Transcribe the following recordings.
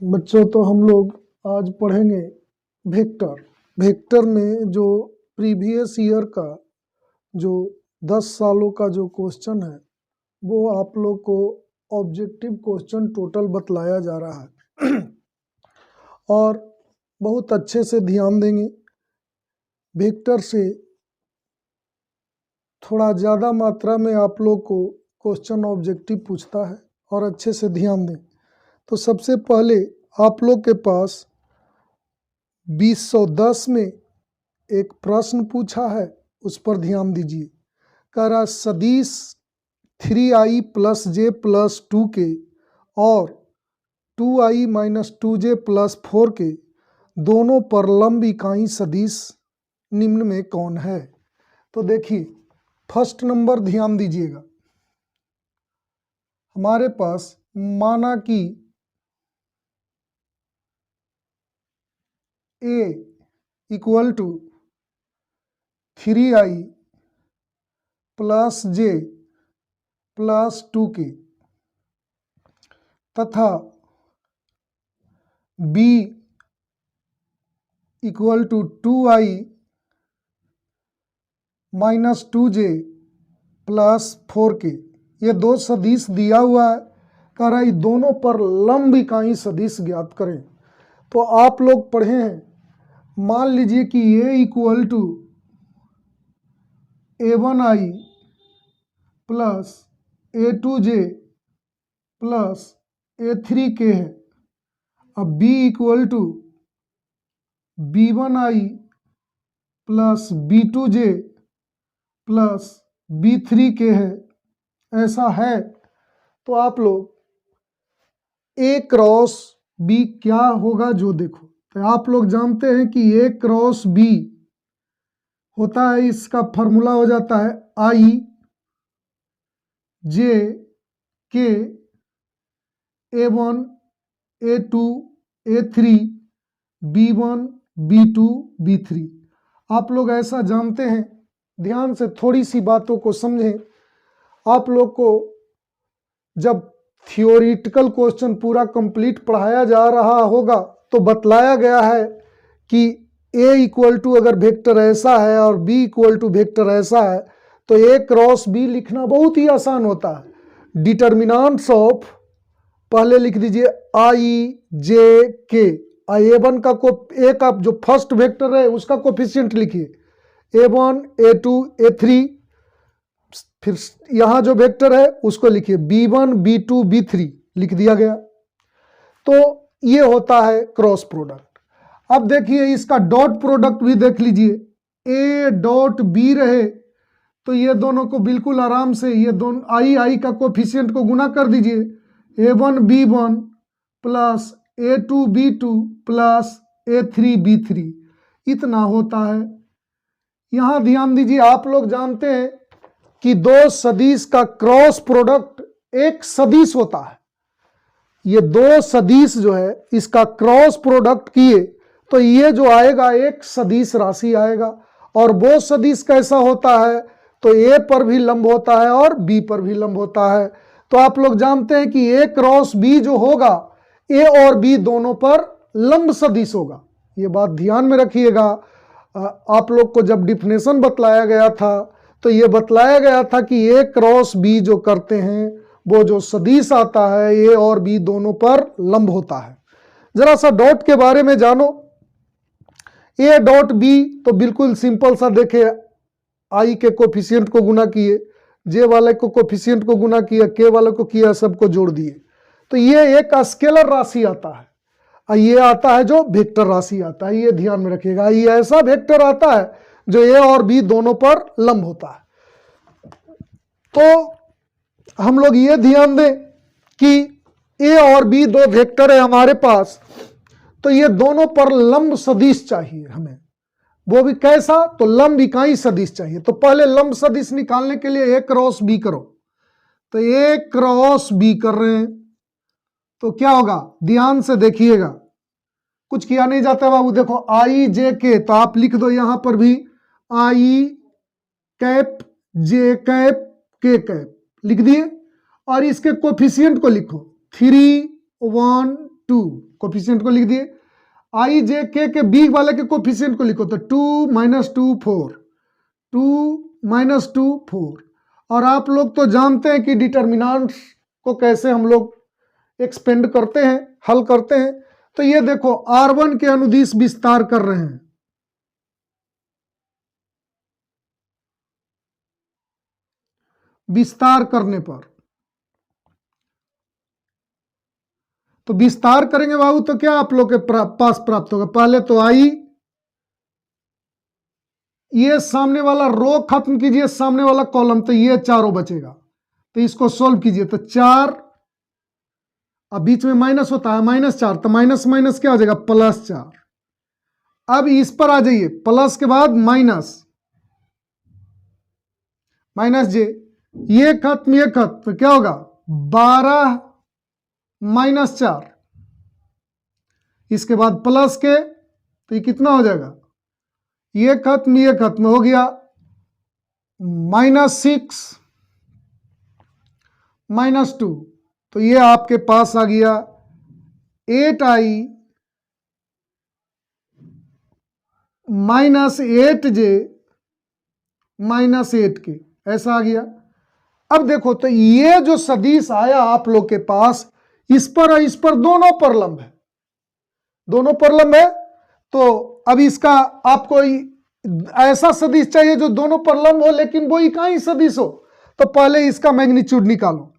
बच्चों, तो हम लोग आज पढ़ेंगे वेक्टर। वेक्टर में जो प्रीवियस ईयर का जो 10 सालों का जो क्वेश्चन है वो आप लोग को ऑब्जेक्टिव क्वेश्चन टोटल बतलाया जा रहा है और बहुत अच्छे से ध्यान देंगे। वेक्टर से थोड़ा ज़्यादा मात्रा में आप लोग को क्वेश्चन ऑब्जेक्टिव पूछता है और अच्छे से ध्यान दें। तो सबसे पहले आप लोग के पास 2010 में एक प्रश्न पूछा है, उस पर ध्यान दीजिए। कह रहा सदिश 3i + j + 2 के और 2i - 2j + 4 के दोनों पर लंब इकाई सदिश निम्न में कौन है। तो देखिए, फर्स्ट नंबर ध्यान दीजिएगा। हमारे पास माना कि a = 3i + j + 2 के तथा b = 2i - 2j + 4 के। ये दो सदिश दिया हुआ है। कह रहा है दोनों पर लंब इकाई सदिश ज्ञात करें। तो आप लोग पढ़े हैं, मान लीजिए कि a = a1i + a2j + a3k है। अब b = b1i + b2j + b3k है। ऐसा है तो आप लोग a क्रॉस b क्या होगा जो देखो। तो आप लोग जानते हैं कि a क्रॉस b होता है, इसका फॉर्मूला हो जाता है i j k a1 a2 a3 b1 b2 b3। आप लोग ऐसा जानते हैं। ध्यान से थोड़ी सी बातों को समझें। आप लोग को जब थियोरिटिकल क्वेश्चन पूरा कंप्लीट पढ़ाया जा रहा होगा तो बतलाया गया है कि a = अगर वेक्टर ऐसा है और b = वेक्टर ऐसा है तो a क्रॉस b लिखना बहुत ही आसान होता है। डिटर्मिनेंट्स ऑफ पहले लिख दीजिए i j k। a1 का a का जो फर्स्ट वेक्टर है उसका कोफिशिएंट लिखिए a1 a2 a3। फिर यहाँ जो वेक्टर है उसको लिखिए b1 b2 b3 लिख दिया गया। तो ये होता है क्रॉस प्रोडक्ट। अब देखिए इसका डॉट प्रोडक्ट भी देख लीजिए। a डॉट b रहे तो ये दोनों को बिल्कुल आराम से ये दोनों i का कोफिशिएंट को गुना कर दीजिए। a1 b1 + a2 b2 + a3 b3 इतना होता है। यहाँ ध्यान दीजिए, आप लोग जानते हैं कि दो सदिश का क्रॉस प्रोडक्ट एक सदिश होता है। ये दो सदिश जो है इसका क्रॉस प्रोडक्ट किए तो ये जो आएगा एक सदिश राशि आएगा। और वो सदिश कैसा होता है तो a पर भी लंब होता है और b पर भी लंब होता है। तो आप लोग जानते हैं कि a क्रॉस b जो होगा a और b दोनों पर लंब सदिश होगा। ये बात ध्यान में रखिएगा। आप लोग को जब डिफिनेशन बतलाया गया था तो ये बतलाया गया था कि a क्रॉस b जो करते हैं वो जो सदिश आता है a और b दोनों पर लंब होता है। जरा सा डॉट के बारे में जानो। a डॉट b तो बिल्कुल सिंपल सा देखे, i के कोफिशिएंट को गुना किए, j वाले को कोफिशिएंट को गुना किया, k वाले को किया, सबको जोड़ दिए तो ये एक स्केलर राशि आता है। ये आता है जो वेक्टर राशि आता है, ये ध्यान में रखिएगा। ये ऐसा वेक्टर आता है जो a और b दोनों पर लंब होता है। तो हम लोग ये ध्यान दें कि a और b दो वेक्टर है हमारे पास, तो ये दोनों पर लंब सदिश चाहिए हमें। वो भी कैसा, तो लंब इकाई सदिश चाहिए। तो पहले लंब सदिश निकालने के लिए a क्रॉस b करो। तो a क्रॉस b कर रहे हैं तो क्या होगा, ध्यान से देखिएगा, कुछ किया नहीं जाता बाबू। देखो i j k तो आप लिख दो यहां पर भी i cap j cap k cap लिख दिए। और इसके कोफिशिएंट को लिखो 3 1 2 कोफिशिएंट को लिख दिए। आई जे के बी वाले के कोफिशिएंट को लिखो तो 2 - 2 4 2 - 2 4। और आप लोग तो जानते हैं कि डिटर्मिनेंट्स को कैसे हम लोग एक्सपेंड करते हैं, हल करते हैं। तो ये देखो R1 के अनुदिश विस्तार कर रहे हैं, विस्तार करने पर तो विस्तार करेंगे बाबू तो क्या आप लोग के पास प्राप्त होगा। पहले तो आई ये सामने वाला रो खत्म कीजिए, सामने वाला कॉलम, तो ये चारों बचेगा। तो इसको सोल्व कीजिए तो 4, अब बीच में माइनस होता है -4, तो माइनस माइनस क्या हो जाएगा +4। अब इस पर आ जाइए, प्लस के बाद -j, ये खत्म तो क्या होगा 12 -4, इसके बाद प्लस के तो ये कितना हो जाएगा, ये खत्म हो गया -6 -2, तो ये आपके पास आ गया 8i -8j -8k, ऐसा आ गया। अब देखो तो ये जो सदिश आया आप लोग के पास, इस पर और इस पर दोनों पर लंब है, दोनों पर लंब है। तो अब इसका आपको ऐसा सदिश चाहिए जो दोनों पर लंब हो लेकिन वो इकाई सदिश हो। तो पहले इसका मैग्नीट्यूड निकालो।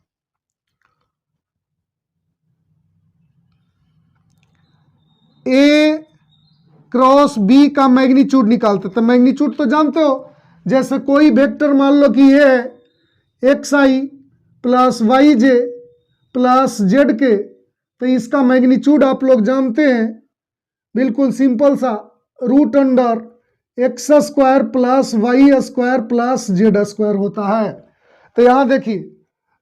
ए क्रॉस बी का मैग्नीट्यूड निकालते, तो मैग्नीट्यूड तो जानते हो, जैसे कोई वेक्टर मान लो कि ये है xi + yj + zk, तो इसका मैग्नीट्यूड आप लोग जानते हैं, बिल्कुल सिंपल सा, √x² + y² + z² होता है। तो यहां देखिए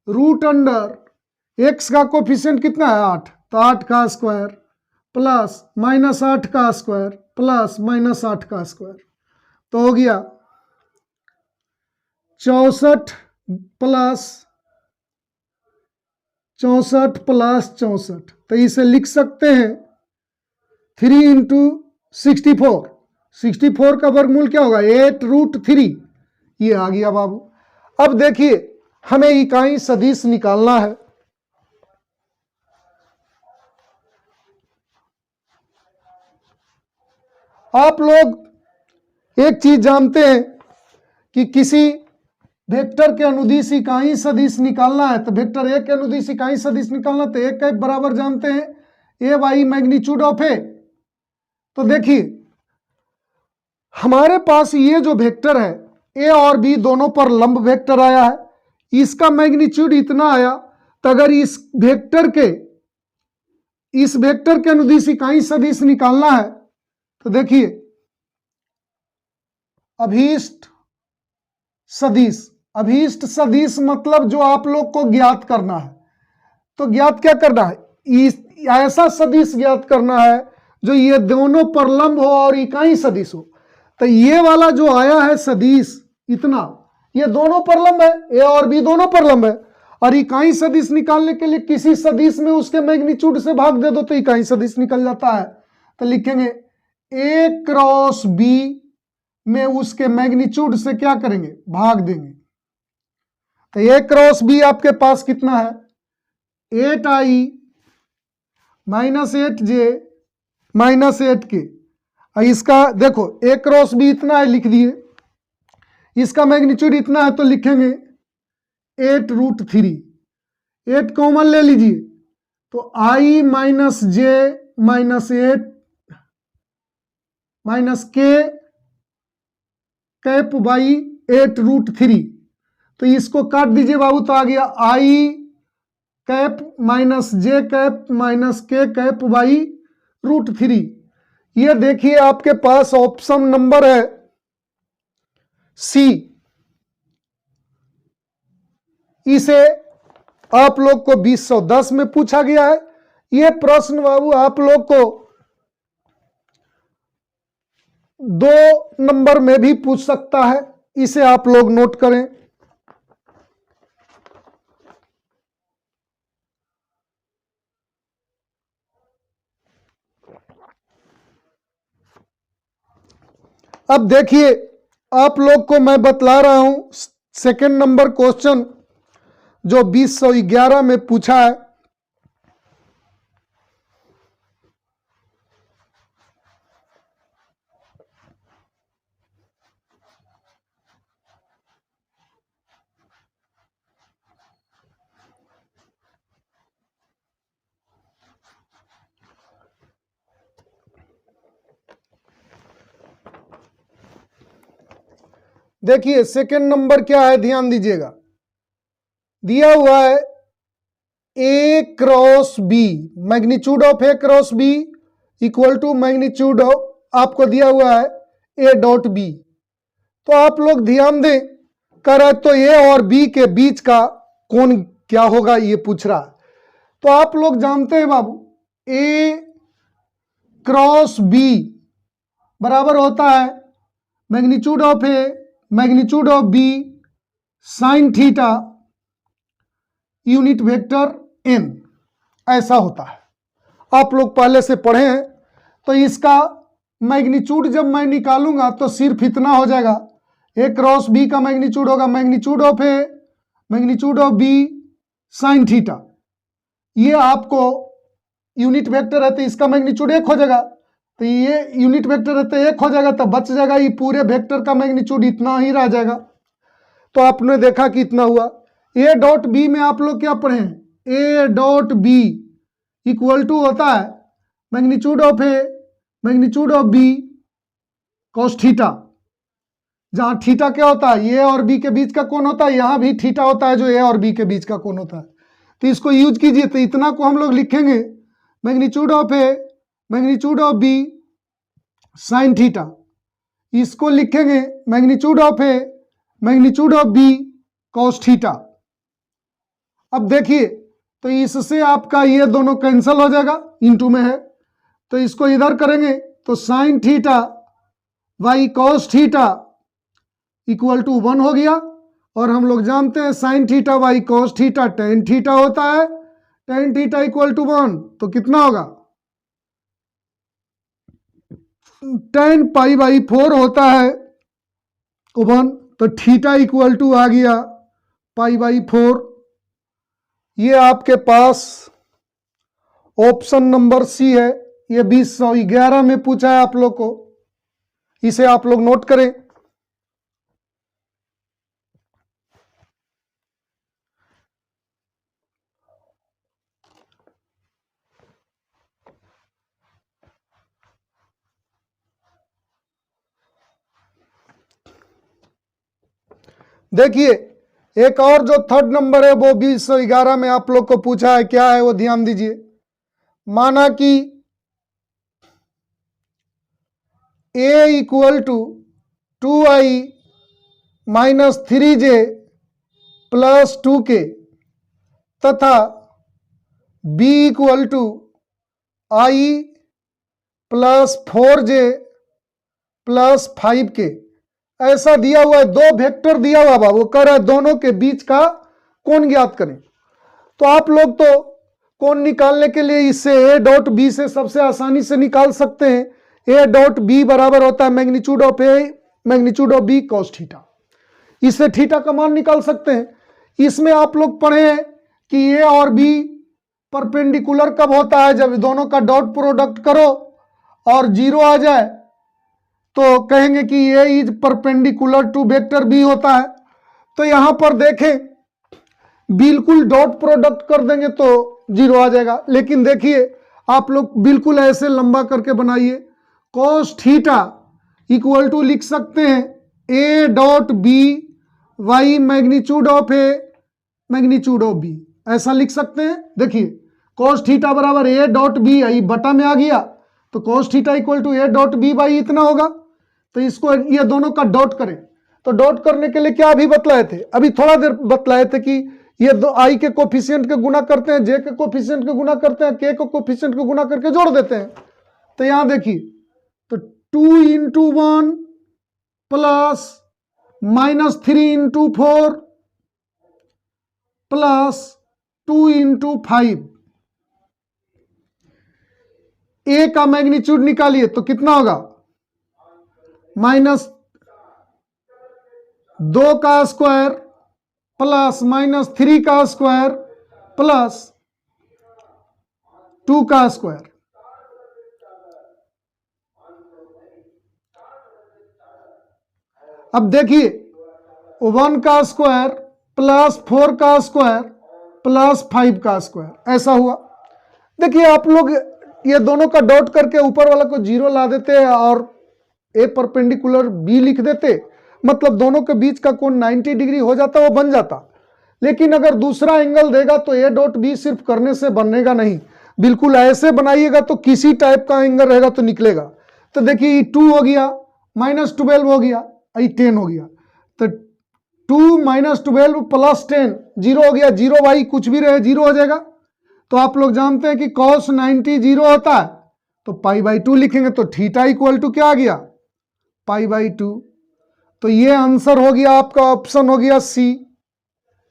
√x का कोफिशिएंट कितना है 8, तो 8 का स्क्वायर प्लस -8 का स्क्वायर प्लस -8 का स्क्वायर, तो हो गया 64 + 64, तो इसे लिख सकते हैं 3 × 64, 64 का वर्गमूल क्या होगा 8√3, ये आ गया बाबू। अब देखिए हमें इकाई सदिश निकालना है। आप लोग एक चीज जानते हैं कि किसी वेक्टर के अनुदिश इकाई सदिश निकालना है, तो वेक्टर ए के अनुदिश इकाई सदिश निकालना, तो ए का बराबर जानते हैं ay मैग्नीट्यूड ऑफ ए। तो देखिए हमारे पास ये जो वेक्टर है ए और बी दोनों पर लंब वेक्टर आया है, इसका मैग्नीट्यूड इतना आया। तो अगर इस वेक्टर के अनुदिश इकाई सदिश निकालना है तो देखिए अभीष्ट सदिश मतलब जो आप लोग को ज्ञात करना है, तो ज्ञात क्या करना है, ऐसा सदिश ज्ञात करना है जो ये दोनों पर लंब हो और इकाई सदिश हो। तो ये वाला जो आया है सदिश इतना, ये दोनों पर लंब है, ए और बी दोनों पर लंब है, और इकाई सदिश निकालने के लिए किसी सदिश में उसके मैग्नीट्यूड से भाग दे दो तो इकाई सदिश निकल जाता है। तो लिखेंगे ए क्रॉस बी में उसके मैग्नीट्यूड से क्या करेंगे भाग देंगे। तो ए क्रॉस बी आपके पास कितना है 8i -8j -8k। इसका देखो ए क्रॉस बी इतना है लिख दिए, इसका मैग्नीट्यूड इतना है तो लिखेंगे 8√3, 8 कॉमन ले लीजिए तो i -j -8 -k cap by 8√3, तो इसको काट दीजिए बाबू, तो आ गया i cap -j cap -k cap by √3। ये देखिए आपके पास ऑप्शन नंबर है सी। इसे आप लोग को 2010 में पूछा गया है। यह प्रश्न बाबू आप लोग को 2 नंबर में भी पूछ सकता है, इसे आप लोग नोट करें। अब देखिए, आप लोग को मैं बतला रहा हूं सेकंड नंबर क्वेश्चन जो 2011 में पूछा है। देखिए सेकंड नंबर क्या है, ध्यान दीजिएगा। दिया हुआ है A cross B, magnitude of A cross B equal to magnitude of, आपको दिया हुआ है ए डॉट बी। तो आप लोग ध्यान दें, कर रहा है तो ए और बी के बीच का कोण क्या होगा ये पूछ रहा है। तो आप लोग जानते हैं बाबू, ए क्रॉस बी बराबर होता है magnitude of A magnitude of B sine theta unit vector N, ऐसा होता है। आप लोग पहले से पढ़े हैं। तो इसका मैग्नीट्यूड जब मैं निकालूंगा तो सिर्फ इतना हो जाएगा, ए क्रॉस बी का मैग्नीट्यूड होगा magnitude of A magnitude of B sine theta. ये आपको यूनिट वेक्टर है तो इसका मैग्नीट्यूड 1 हो जाएगा, तो ये यूनिट वेक्टर है तो 1 हो जाएगा, तो बच जाएगा ये पूरे वेक्टर का मैग्नीट्यूड इतना ही रह जाएगा। तो आपने देखा कि इतना हुआ। ए डॉट बी में आप लोग क्या पढ़े हैं, A dot B equal to होता है magnitude of A magnitude of B cos theta, जहां थीटा क्या होता है, ए और बी के बीच का कोण होता है, यहां भी थीटा होता है जो ए और बी के बीच का कोण होता है। तो इसको यूज कीजिए। तो इतना को हम लोग लिखेंगे magnitude of A magnitude of B sine theta, इसको लिखेंगे magnitude of A magnitude of B cos theta. अब देखिए, तो इससे आपका ये दोनों कैंसिल हो जाएगा, इनटू में है, तो इसको इधर करेंगे तो sine theta by cos theta equal to 1 हो गया। और हम लोग जानते हैं sine theta by cos theta tan theta होता है, टेन थीटा इक्वल टू 1, तो कितना होगा, टेन पाई बाई 4 होता है 1, तो थीटा इक्वल टू आ गया पाई बाई 4। ये आपके पास ऑप्शन नंबर सी है, ये 2011 में पूछा है आप लोग को, इसे आप लोग नोट करें। देखिए एक और जो थर्ड नंबर है वो 2011 में आप लोग को पूछा है, क्या है वो ध्यान दीजिए। माना कि a equal to 2i minus 3j plus 2k तथा b equal to i plus 4j plus 5k, ऐसा दिया हुआ है। दो वेक्टर दिया हुआ बाबू, कह रहा है दोनों के बीच का कोण ज्ञात करें। तो आप लोग तो कोण निकालने के लिए इससे ए डॉट बी से सबसे आसानी से निकाल सकते हैं। ए डॉट बी बराबर होता है magnitude of A magnitude of B cos theta, इससे थीटा का मान निकाल सकते हैं। इसमें आप लोग पढ़े हैं कि ए और बी परपेंडिकुलर कब होता है, जब दोनों का डॉट प्रोडक्ट करो और 0 आ जाए तो कहेंगे कि A is perpendicular to vector B होता है। तो यहां पर देखें, बिल्कुल डॉट प्रोडक्ट कर देंगे तो 0 आ जाएगा, लेकिन देखिए आप लोग बिल्कुल ऐसे लंबा करके बनाइए। कॉस थीटा इक्वल टू लिख सकते हैं A dot B by magnitude of A magnitude of B, ऐसा लिख सकते हैं। देखिए कॉस थीटा बराबर ए डॉट बी, आई बटा में आ गया, तो cos theta equal to A dot B by इतना होगा। तो इसको ये दोनों का डॉट करें, तो डॉट करने के लिए क्या अभी बतलाए थे, अभी थोड़ा देर बतलाए थे कि ये दो आई के कोफिशिएंट के गुना करते हैं, जे के कोफिशिएंट के गुना करते हैं, के कोफिशिएंट के गुना करके जोड़ देते हैं। तो यहां देखिए, तो 2 into 1 plus minus 3 into 4 plus 2 into 5, ए का मैग्नीट्यूड निकालिए तो कितना होगा, माइनस 2 का स्क्वायर प्लस माइनस 3 का स्क्वायर प्लस 2 का स्क्वायर। अब देखिए 1 का स्क्वायर प्लस 4 का स्क्वायर प्लस 5 का स्क्वायर, ऐसा हुआ। देखिए आप लोग ये दोनों का डॉट करके ऊपर वाला को 0 ला देते और ए परपेंडिकुलर बी लिख देते, मतलब दोनों के बीच का कोण 90 डिग्री हो जाता, वो बन जाता। लेकिन अगर दूसरा एंगल देगा तो ए डॉट बी सिर्फ करने से बनेगा नहीं, बिल्कुल ऐसे बनाइएगा तो किसी टाइप का एंगल रहेगा तो निकलेगा। तो देखिए 2 हो गया, माइनस 12 हो गया, 10 हो गया। तो 2 माइनस 12 प्लस 10 0 हो गया, 0 भाई कुछ भी रहे 0 हो जाएगा। तो आप लोग जानते हैं कि cos 90 0 होता है, तो π/2 लिखेंगे तो थीटा इक्वल टू क्या आ गया, π/2। तो ये आंसर हो गया आपका, ऑप्शन हो गया सी।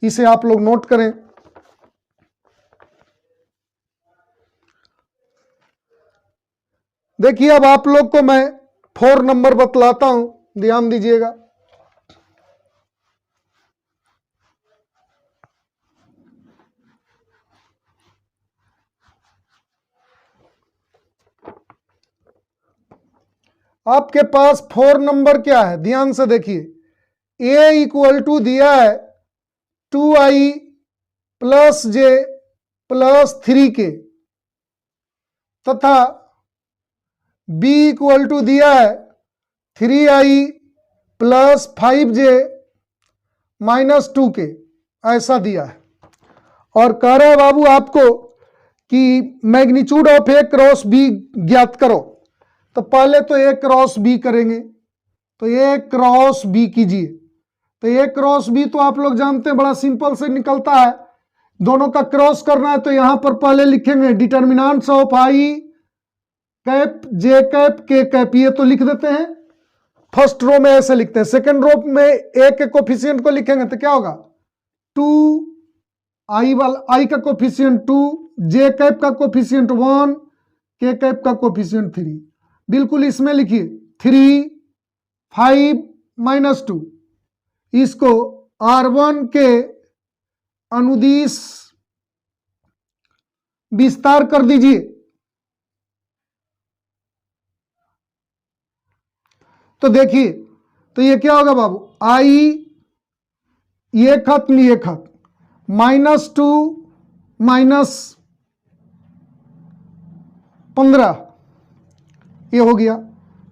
इसे आप लोग नोट करें। देखिए अब आप लोग को मैं 4 नंबर बतलाता हूं, ध्यान दीजिएगा। आपके पास 4 नंबर क्या है, ध्यान से देखिए। a इक्वल टू दिया है 2i plus J plus 3k तथा b इक्वल टू दिया है 3i plus 5j minus 2k, ऐसा दिया है। और कह रहे हैं बाबू आपको कि magnitude of A cross B ज्ञात करो। तो पहले तो ए क्रॉस बी करेंगे, तो ए क्रॉस बी कीजिए। तो ए क्रॉस बी तो आप लोग जानते हैं बड़ा सिंपल से निकलता है, दोनों का क्रॉस करना है। तो यहां पर पहले लिखेंगे determinants of I cap J cap के कैप, ये तो लिख देते हैं। फर्स्ट रो में ऐसे लिखते हैं, सेकंड रो में ए के कोफिशिएंट को लिखेंगे तो क्या होगा 2, आई वाला आई का कोफिशिएंट 2, जे कैप का कोफिशिएंट 1, के कैप का कोफिशिएंट 3। बिल्कुल इसमें लिखिए 3, 5 माइनस 2, इसको R1 के अनुदिश विस्तार कर दीजिए। तो देखिए तो ये क्या होगा बाबू, आई ये खत्म ये खत्म, -2 माइनस 15 ये हो गया,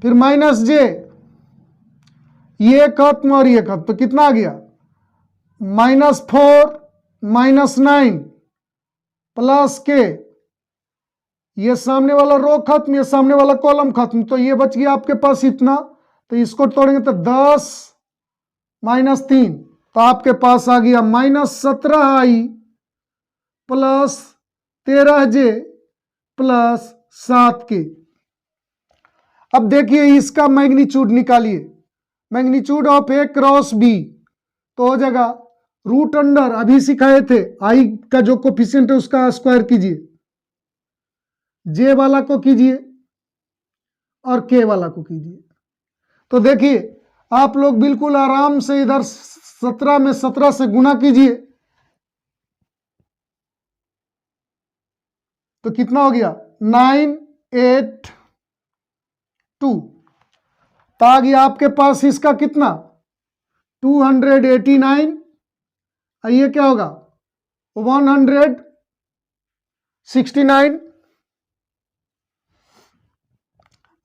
फिर माइनस जे ये खत्म और ये खत्म, तो कितना आ गया -4 माइनस 9 प्लस के, ये सामने वाला रो खत्म ये सामने वाला कॉलम खत्म, तो ये बच गया आपके पास इतना। तो इसको तोड़ेंगे तो 10 माइनस 3, तो आपके पास आ गया -17i plus 13j plus 7k। अब देखिए इसका मैग्नीट्यूड निकालिए, magnitude of A cross B तो हो जाएगा रूट अंडर, अभी सिखाए थे आई का जो कोफिशिएंट है उसका स्क्वायर कीजिए, जे वाला को कीजिए और के वाला को कीजिए। तो देखिए आप लोग बिल्कुल आराम से इधर 17 में 17 से गुना कीजिए, तो कितना हो गया 982। तो आ गया आपके पास इसका कितना 289, ये क्या होगा 169,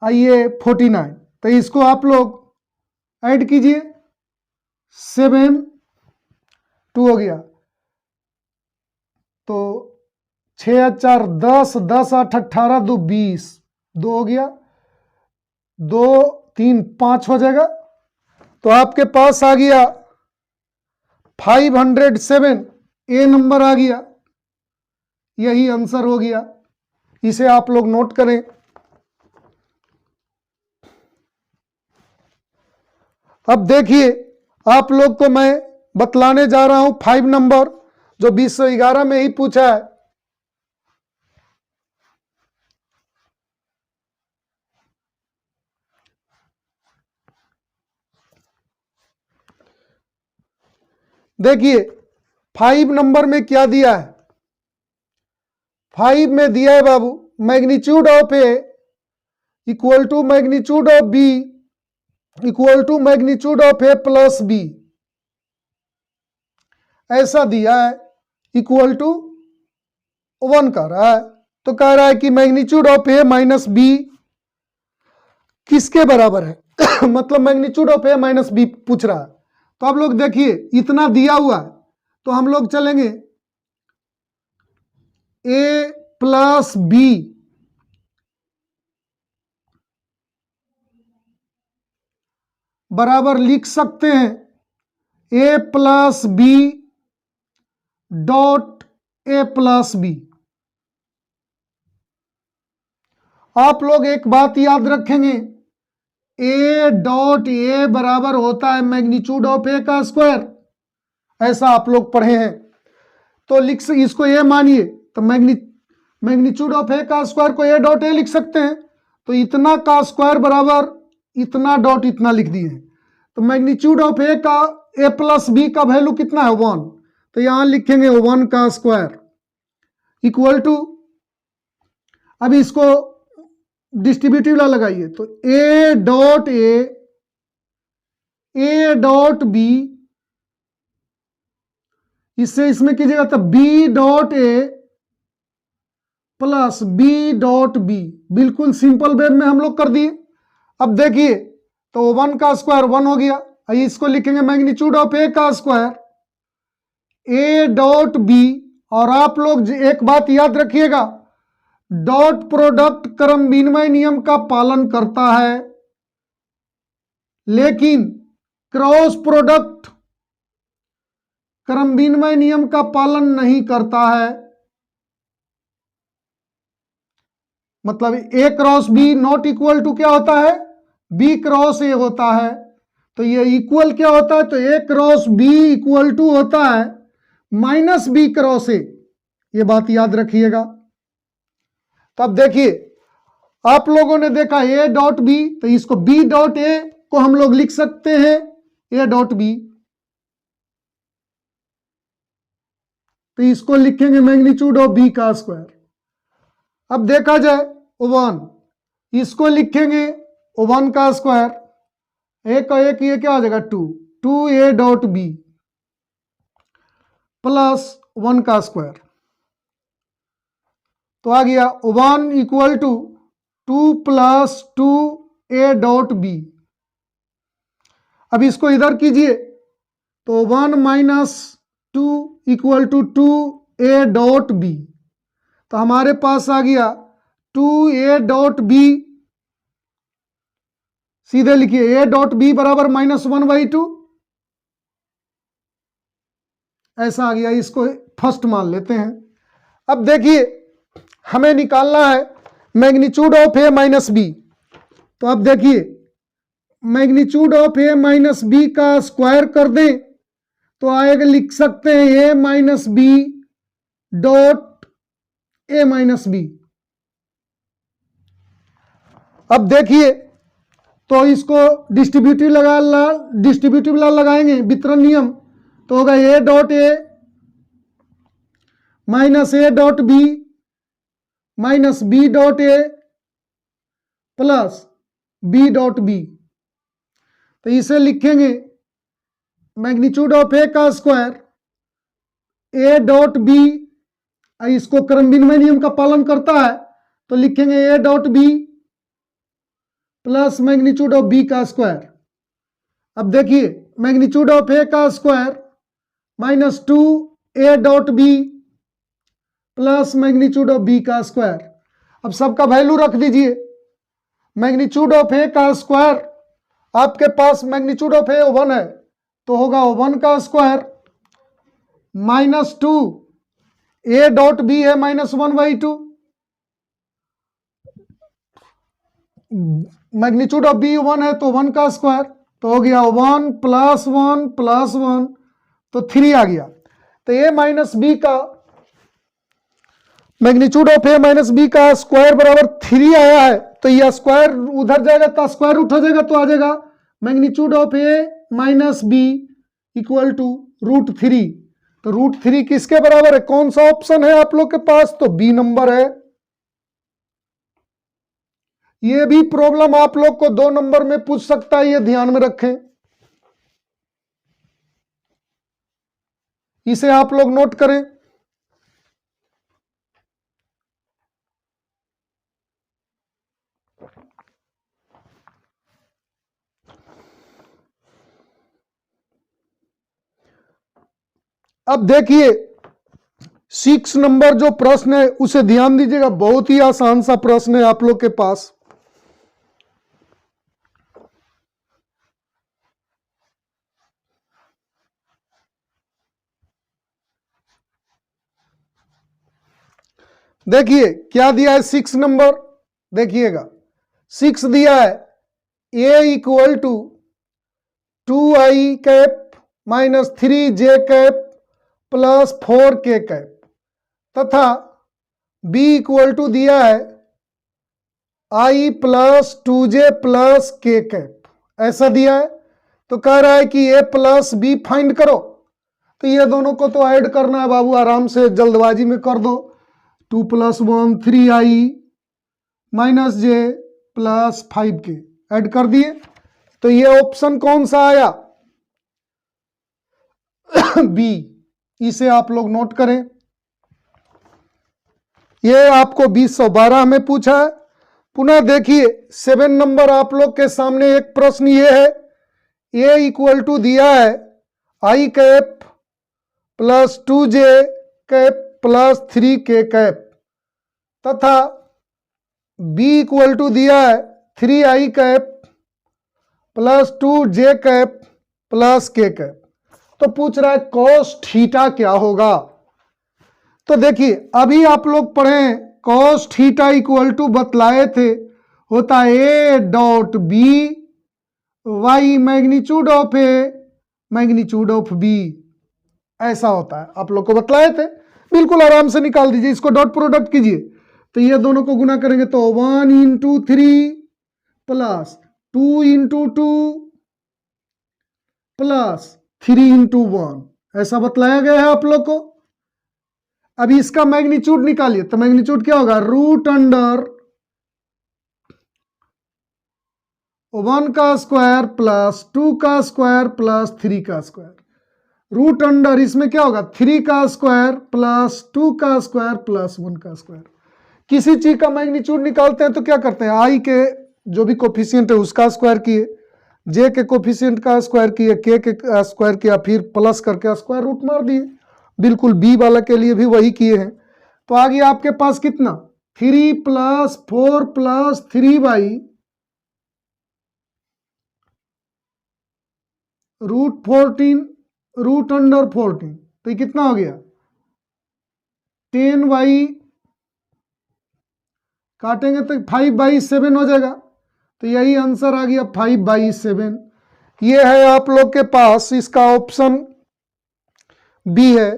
आइए 49। तो इसको आप लोग ऐड कीजिए, 7 2 हो गया, तो 6 4 10 10 8 18 2 20 2 हो गया, 2 3 5 हो जाएगा। तो आपके पास आ गया 507, ए नंबर आ गया, यही आंसर हो गया। इसे आप लोग नोट करें। अब देखिए आप लोग को मैं बतलाने जा रहा हूं 5 नंबर जो 2011 में ही पूछा है। देखिए 5 नंबर में क्या दिया है, 5 में दिया है बाबू magnitude of A equal to magnitude of B equal to magnitude of A plus B, ऐसा दिया है, इक्वल टू 1 कह रहा है। तो कह रहा है कि magnitude of A minus B किसके बराबर है मतलब magnitude of A minus B पूछ रहा है। तो आप लोग देखिए इतना दिया हुआ है, तो हम लोग चलेंगे ए प्लस बी बराबर लिख सकते हैं A plus B dot A plus B. आप लोग एक बात याद रखेंगे, ए डॉट ए बराबर होता है मैग्नीट्यूड ऑफ ए का स्क्वायर, ऐसा आप लोग पढ़े हैं। तो लिख इसको ए मानिए तो मैग्नीट्यूड ऑफ ए का स्क्वायर को ए डॉट ए लिख सकते हैं। तो इतना का स्क्वायर बराबर इतना डॉट इतना लिख दिए। तो मैग्नीट्यूड ऑफ ए का ए प्लस बी का वैल्यू कितना है 1, तो यहां लिखेंगे 1 का स्क्वायर इक्वल टू, अब इसको डिस्ट्रीब्यूटिव ला लगाइए तो ए डॉट बी, इससे इसमें कीजिएगा तो B dot A plus B dot B, बिल्कुल सिंपल वे में हम लोग कर दिए। अब देखिए तो 1 का स्क्वायर 1 हो गया, इसको लिखेंगे मैग्नीट्यूड ऑफ ए का स्क्वायर ए डॉट बी। और आप लोग एक बात याद रखिएगा, डॉट प्रोडक्ट क्रम विनिमय नियम का पालन करता है, लेकिन क्रॉस प्रोडक्ट क्रम विनिमय नियम का पालन नहीं करता है। मतलब A cross B not equal to क्या होता है, बी क्रॉस ए होता है। तो ये इक्वल क्या होता है, तो ए क्रॉस बी इक्वल टू होता है माइनस बी क्रॉस ए, ये बात याद रखिएगा। तब देखिए आप लोगों ने देखा ए डॉट बी, तो इसको बी डॉट ए को हम लोग लिख सकते हैं ए डॉट बी, तो इसको लिखेंगे मैग्नीट्यूड ऑफ बी का स्क्वायर। अब देखा जाए 1, इसको लिखेंगे 1 का स्क्वायर, ए का एक ये क्या हो जाएगा 2 ए डॉट बी प्लस 1 का स्क्वायर, तो आ गया 1 equal to 2 plus 2 A dot B. अब इसको इधर कीजिए तो 1 minus 2 equal to 2 A dot B, तो हमारे पास आ गया 2 ए डॉट बी, सीधे लिखिए ए डॉट बी बराबर -1/2, ऐसा आ गया। इसको फर्स्ट मान लेते हैं। अब देखिए हमें निकालना है magnitude of A minus B, तो अब देखिए magnitude of A minus B का स्क्वायर कर दें तो आएगा, लिख सकते हैं A minus B dot A minus B. अब देखिए तो इसको डिस्ट्रीब्यूटिव लगाएंगे वितरण नियम, तो होगा A dot A minus A dot B minus B dot A plus B dot B. तो इसे लिखेंगे मैग्नीट्यूड ऑफ ए का स्क्वायर ए डॉट बी, इसको क्रम विनिमय नियम का पालन करता है, तो लिखेंगे A dot B plus magnitude of B का स्क्वायर। अब देखिए मैग्नीट्यूड ऑफ ए का square -2 A dot B plus magnitude of B का स्क्वायर। अब सबका वैल्यू रख दीजिए। मैग्नीट्यूड ऑफ ए का स्क्वायर, आपके पास मैग्नीट्यूड ऑफ ए 1 है तो होगा 1 का स्क्वायर -2 ए डॉट बी है -1/2, मैग्नीट्यूड ऑफ बी 1 है तो 1 का स्क्वायर, तो हो गया 1 प्लस 1 प्लस 1, तो 3 आ गया। तो ए माइनस बी का magnitude of A minus B का स्क्वायर बराबर 3 आया है, तो यह स्क्वायर उधर जाएगा तो स्क्वायर रूट हो जाएगा, तो आ जाएगा magnitude of A minus B equal to √3। तो √3 किसके बराबर है? कौन सा ऑप्शन है आप लोग के पास? तो बी नंबर है। ये भी प्रॉब्लम आप लोग को 2 नंबर में पूछ सकता है, ये ध्यान में रखें, इसे आप लोग नोट करें। अब देखिए 6 नंबर जो प्रश्न है उसे ध्यान दीजिएगा, बहुत ही आसान सा प्रश्न है आप लोग के पास। देखिए क्या दिया है 6 नंबर, देखिएगा 6 दिया है a equal to 2i cap minus 3j cap plus 4k cap, तथा b इक्वल टू दिया है i plus 2j plus k cap, ऐसा दिया है। तो कह रहा है कि a प्लस b फाइंड करो। तो ये दोनों को तो ऐड करना है बाबू, आराम से जल्दबाजी में कर दो। 2 + 1 3i minus j plus 5k add कर दिए। तो ये ऑप्शन कौन सा आया? बी। इसे आप लोग नोट करें। ये आपको 2012 में पूछा है। पुनः देखिए 7 नंबर आप लोग के सामने एक प्रश्न ये है, a इक्वल टू दिया है i cap plus 2j cap plus 3k cap, तथा b इक्वल टू दिया है 3i cap plus 2j cap plus k cap. तो पूछ रहा है cos थीटा क्या होगा? तो देखिए अभी आप लोग पढ़े cos थीटा इक्वल टू बतलाए थे, होता है a dot b y magnitude of a magnitude of b, ऐसा होता है, आप लोग को बतलाए थे। बिल्कुल आराम से निकाल दीजिए, इसको डॉट प्रोडक्ट कीजिए। तो ये दोनों को गुना करेंगे तो 1 × 3 प्लस 2 × 2 प्लस 3 × 1, ऐसा बतलाया गया है आप लोग को। अभी इसका मैग्नीट्यूड निकालिए, तो मैग्नीट्यूड क्या होगा? √1 का स्क्वायर प्लस 2 का स्क्वायर प्लस 3 का स्क्वायर। रूट अंडर इसमें क्या होगा? 3 का स्क्वायर प्लस 2 का स्क्वायर प्लस 1 का स्क्वायर। किसी चीज का मैग्नीट्यूड निकालते हैं तो क्या करते हैं? आई के जो भी कोफिशिएंट है उसका स्क्वायर किए, जे के कोफिशिएंट का स्क्वायर किए, के स्क्वायर किया, फिर प्लस करके स्क्वायर रूट मार दिए। बिल्कुल बी वाला के लिए भी वही किए हैं। तो आ गया आपके पास कितना? 3 + 4 + 3 √14 रूट अंडर 14। तो ये कितना हो गया? 10y काटेंगे तो 5/7 हो जाएगा। तो यही आंसर आ गया 5/7। ये है आप लोग के पास, इसका ऑप्शन बी है,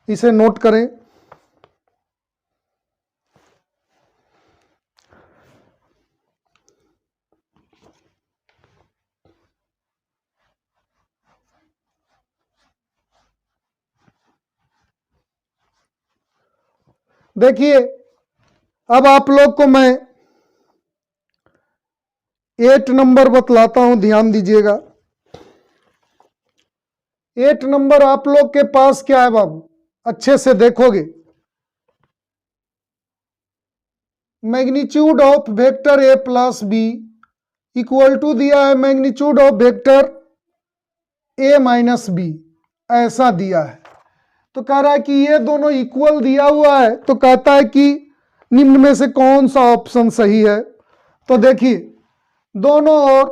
इसे नोट करें। देखिए अब आप लोग को मैं 8 नंबर बतलाता हूं, ध्यान दीजिएगा। 8 नंबर आप लोग के पास क्या है बाबू? अच्छे से देखोगे, magnitude of vector a + b equal to दिया है magnitude of vector a - b, ऐसा दिया है। तो कह रहा है कि ये दोनों इक्वल दिया हुआ है, तो कहता है कि निम्न में से कौन सा ऑप्शन सही है? तो देखिए दोनों ओर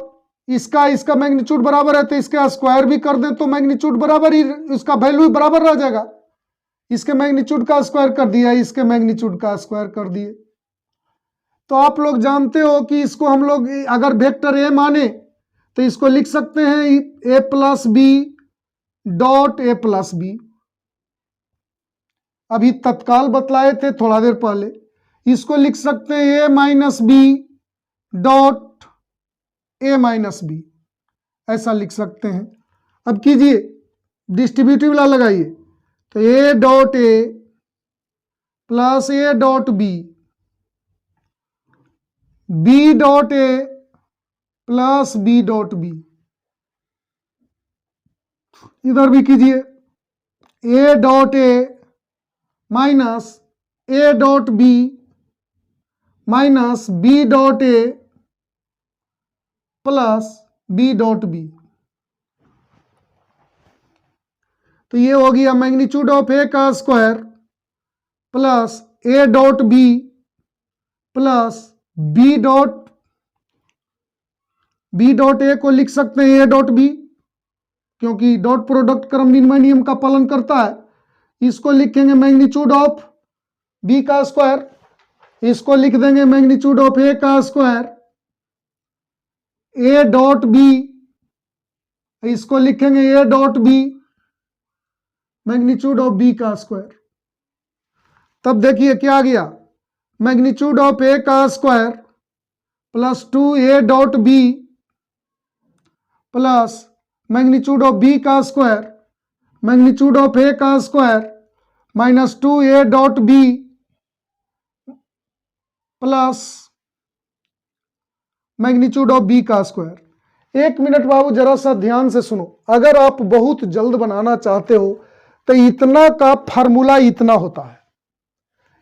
इसका मैग्नीट्यूड बराबर है, तो इसका स्क्वायर भी कर दें तो मैग्नीट्यूड बराबर ही, इसका वैल्यू ही बराबर रह जाएगा। इसके मैग्नीट्यूड का स्क्वायर कर दिया, इसके मैग्नीट्यूड का स्क्वायर कर दिए। तो आप लोग जानते हो कि इसको हम लोग अगर वेक्टर ए माने तो इसको लिख सकते हैं a + b dot a + b। अभी तत्काल बतलाए थे थोड़ा देर पहले, इसको लिख सकते हैं a - b dot a - b। ऐसा लिख सकते हैं। अब कीजिए, डिस्ट्रीब्यूटिव ला लगाइए, तो A dot A plus A dot B, B dot A plus B dot B. इधर भी कीजिए, A dot A minus A dot B minus B dot A plus B dot B. तो ये हो गया magnitude of A का square plus A dot B plus B dot A को लिख सकते हैं ए डॉट बी, क्योंकि डॉट प्रोडक्ट क्रम विनिमय नियम का पालन करता है। इसको लिखेंगे मैग्नीट्यूड ऑफ बी का स्क्वायर, इसको लिख देंगे मैग्नीट्यूड ऑफ ए का स्क्वायर, ए डॉट बी, इसको लिखेंगे A dot B magnitude of B का स्क्वायर। तब देखिए क्या आ गया, मैग्नीट्यूड ऑफ ए का square plus 2a dot B plus magnitude of B का स्क्वायर मैग्नीट्यूड ऑफ ए का square minus 2a dot B plus magnitude of B का स्क्वायर। एक मिनट बाबू जरा सा ध्यान से सुनो, अगर आप बहुत जल्द बनाना चाहते हो तो इतना का फार्मूला इतना होता है।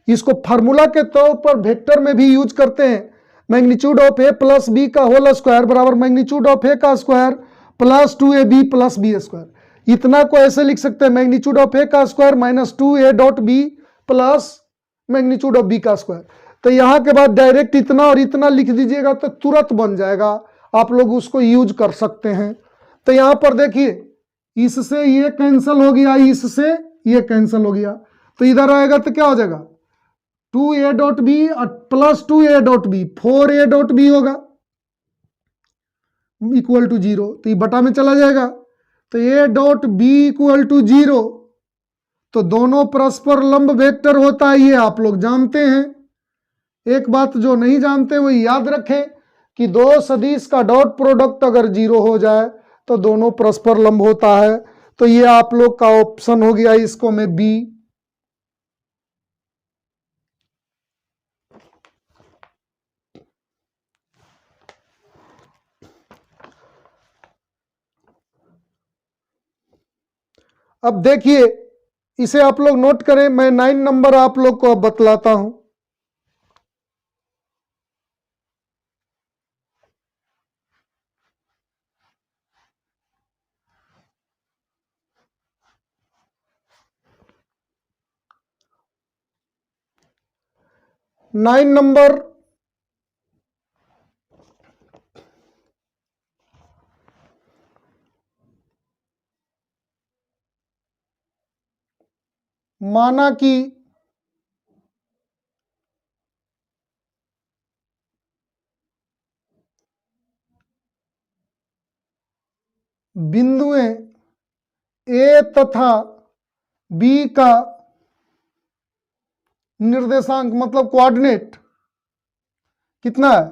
इसको फार्मूला के तौर पर वेक्टर में भी यूज करते हैं। Magnitude of A plus B का होल स्क्वायर बराबर मैग्नीट्यूड ऑफ ए का square plus 2ab plus B square. इतना को ऐसे लिख सकते हैं, मैग्नीट्यूड ऑफ ए का square minus 2a dot B plus magnitude of B का स्क्वायर। तो यहां के बाद डायरेक्ट इतना और इतना लिख दीजिएगा तो तुरंत बन जाएगा, आप लोग उसको यूज कर सकते हैं। तो यहां पर देखिए, इससे ये कैंसिल हो गया, इससे ये कैंसिल हो गया, तो इधर आएगा तो क्या हो जाएगा 2a dot B plus 2a dot B, 4a dot B होगा इक्वल टू 0, तो ये बटा में चला जाएगा। तो a dot B equal to 0, तो दोनों परस्पर लंब वेक्टर होता है, ये आप लोग जानते हैं। एक बात जो नहीं जानते वो याद रखें कि दो सदिश का डॉट प्रोडक्ट अगर 0 हो जाए तो दोनों परस्पर लंब होता है। तो ये आप लोग का ऑप्शन हो गया, इसको मैं बी। अब देखिए, इसे आप लोग नोट करें, मैं 9 नंबर आप लोग को अब बतलाता हूं। नाइन नंबर माना कि बिंदुएं ए तथा बी का निर्देशांक मतलब कोऑर्डिनेट कितना है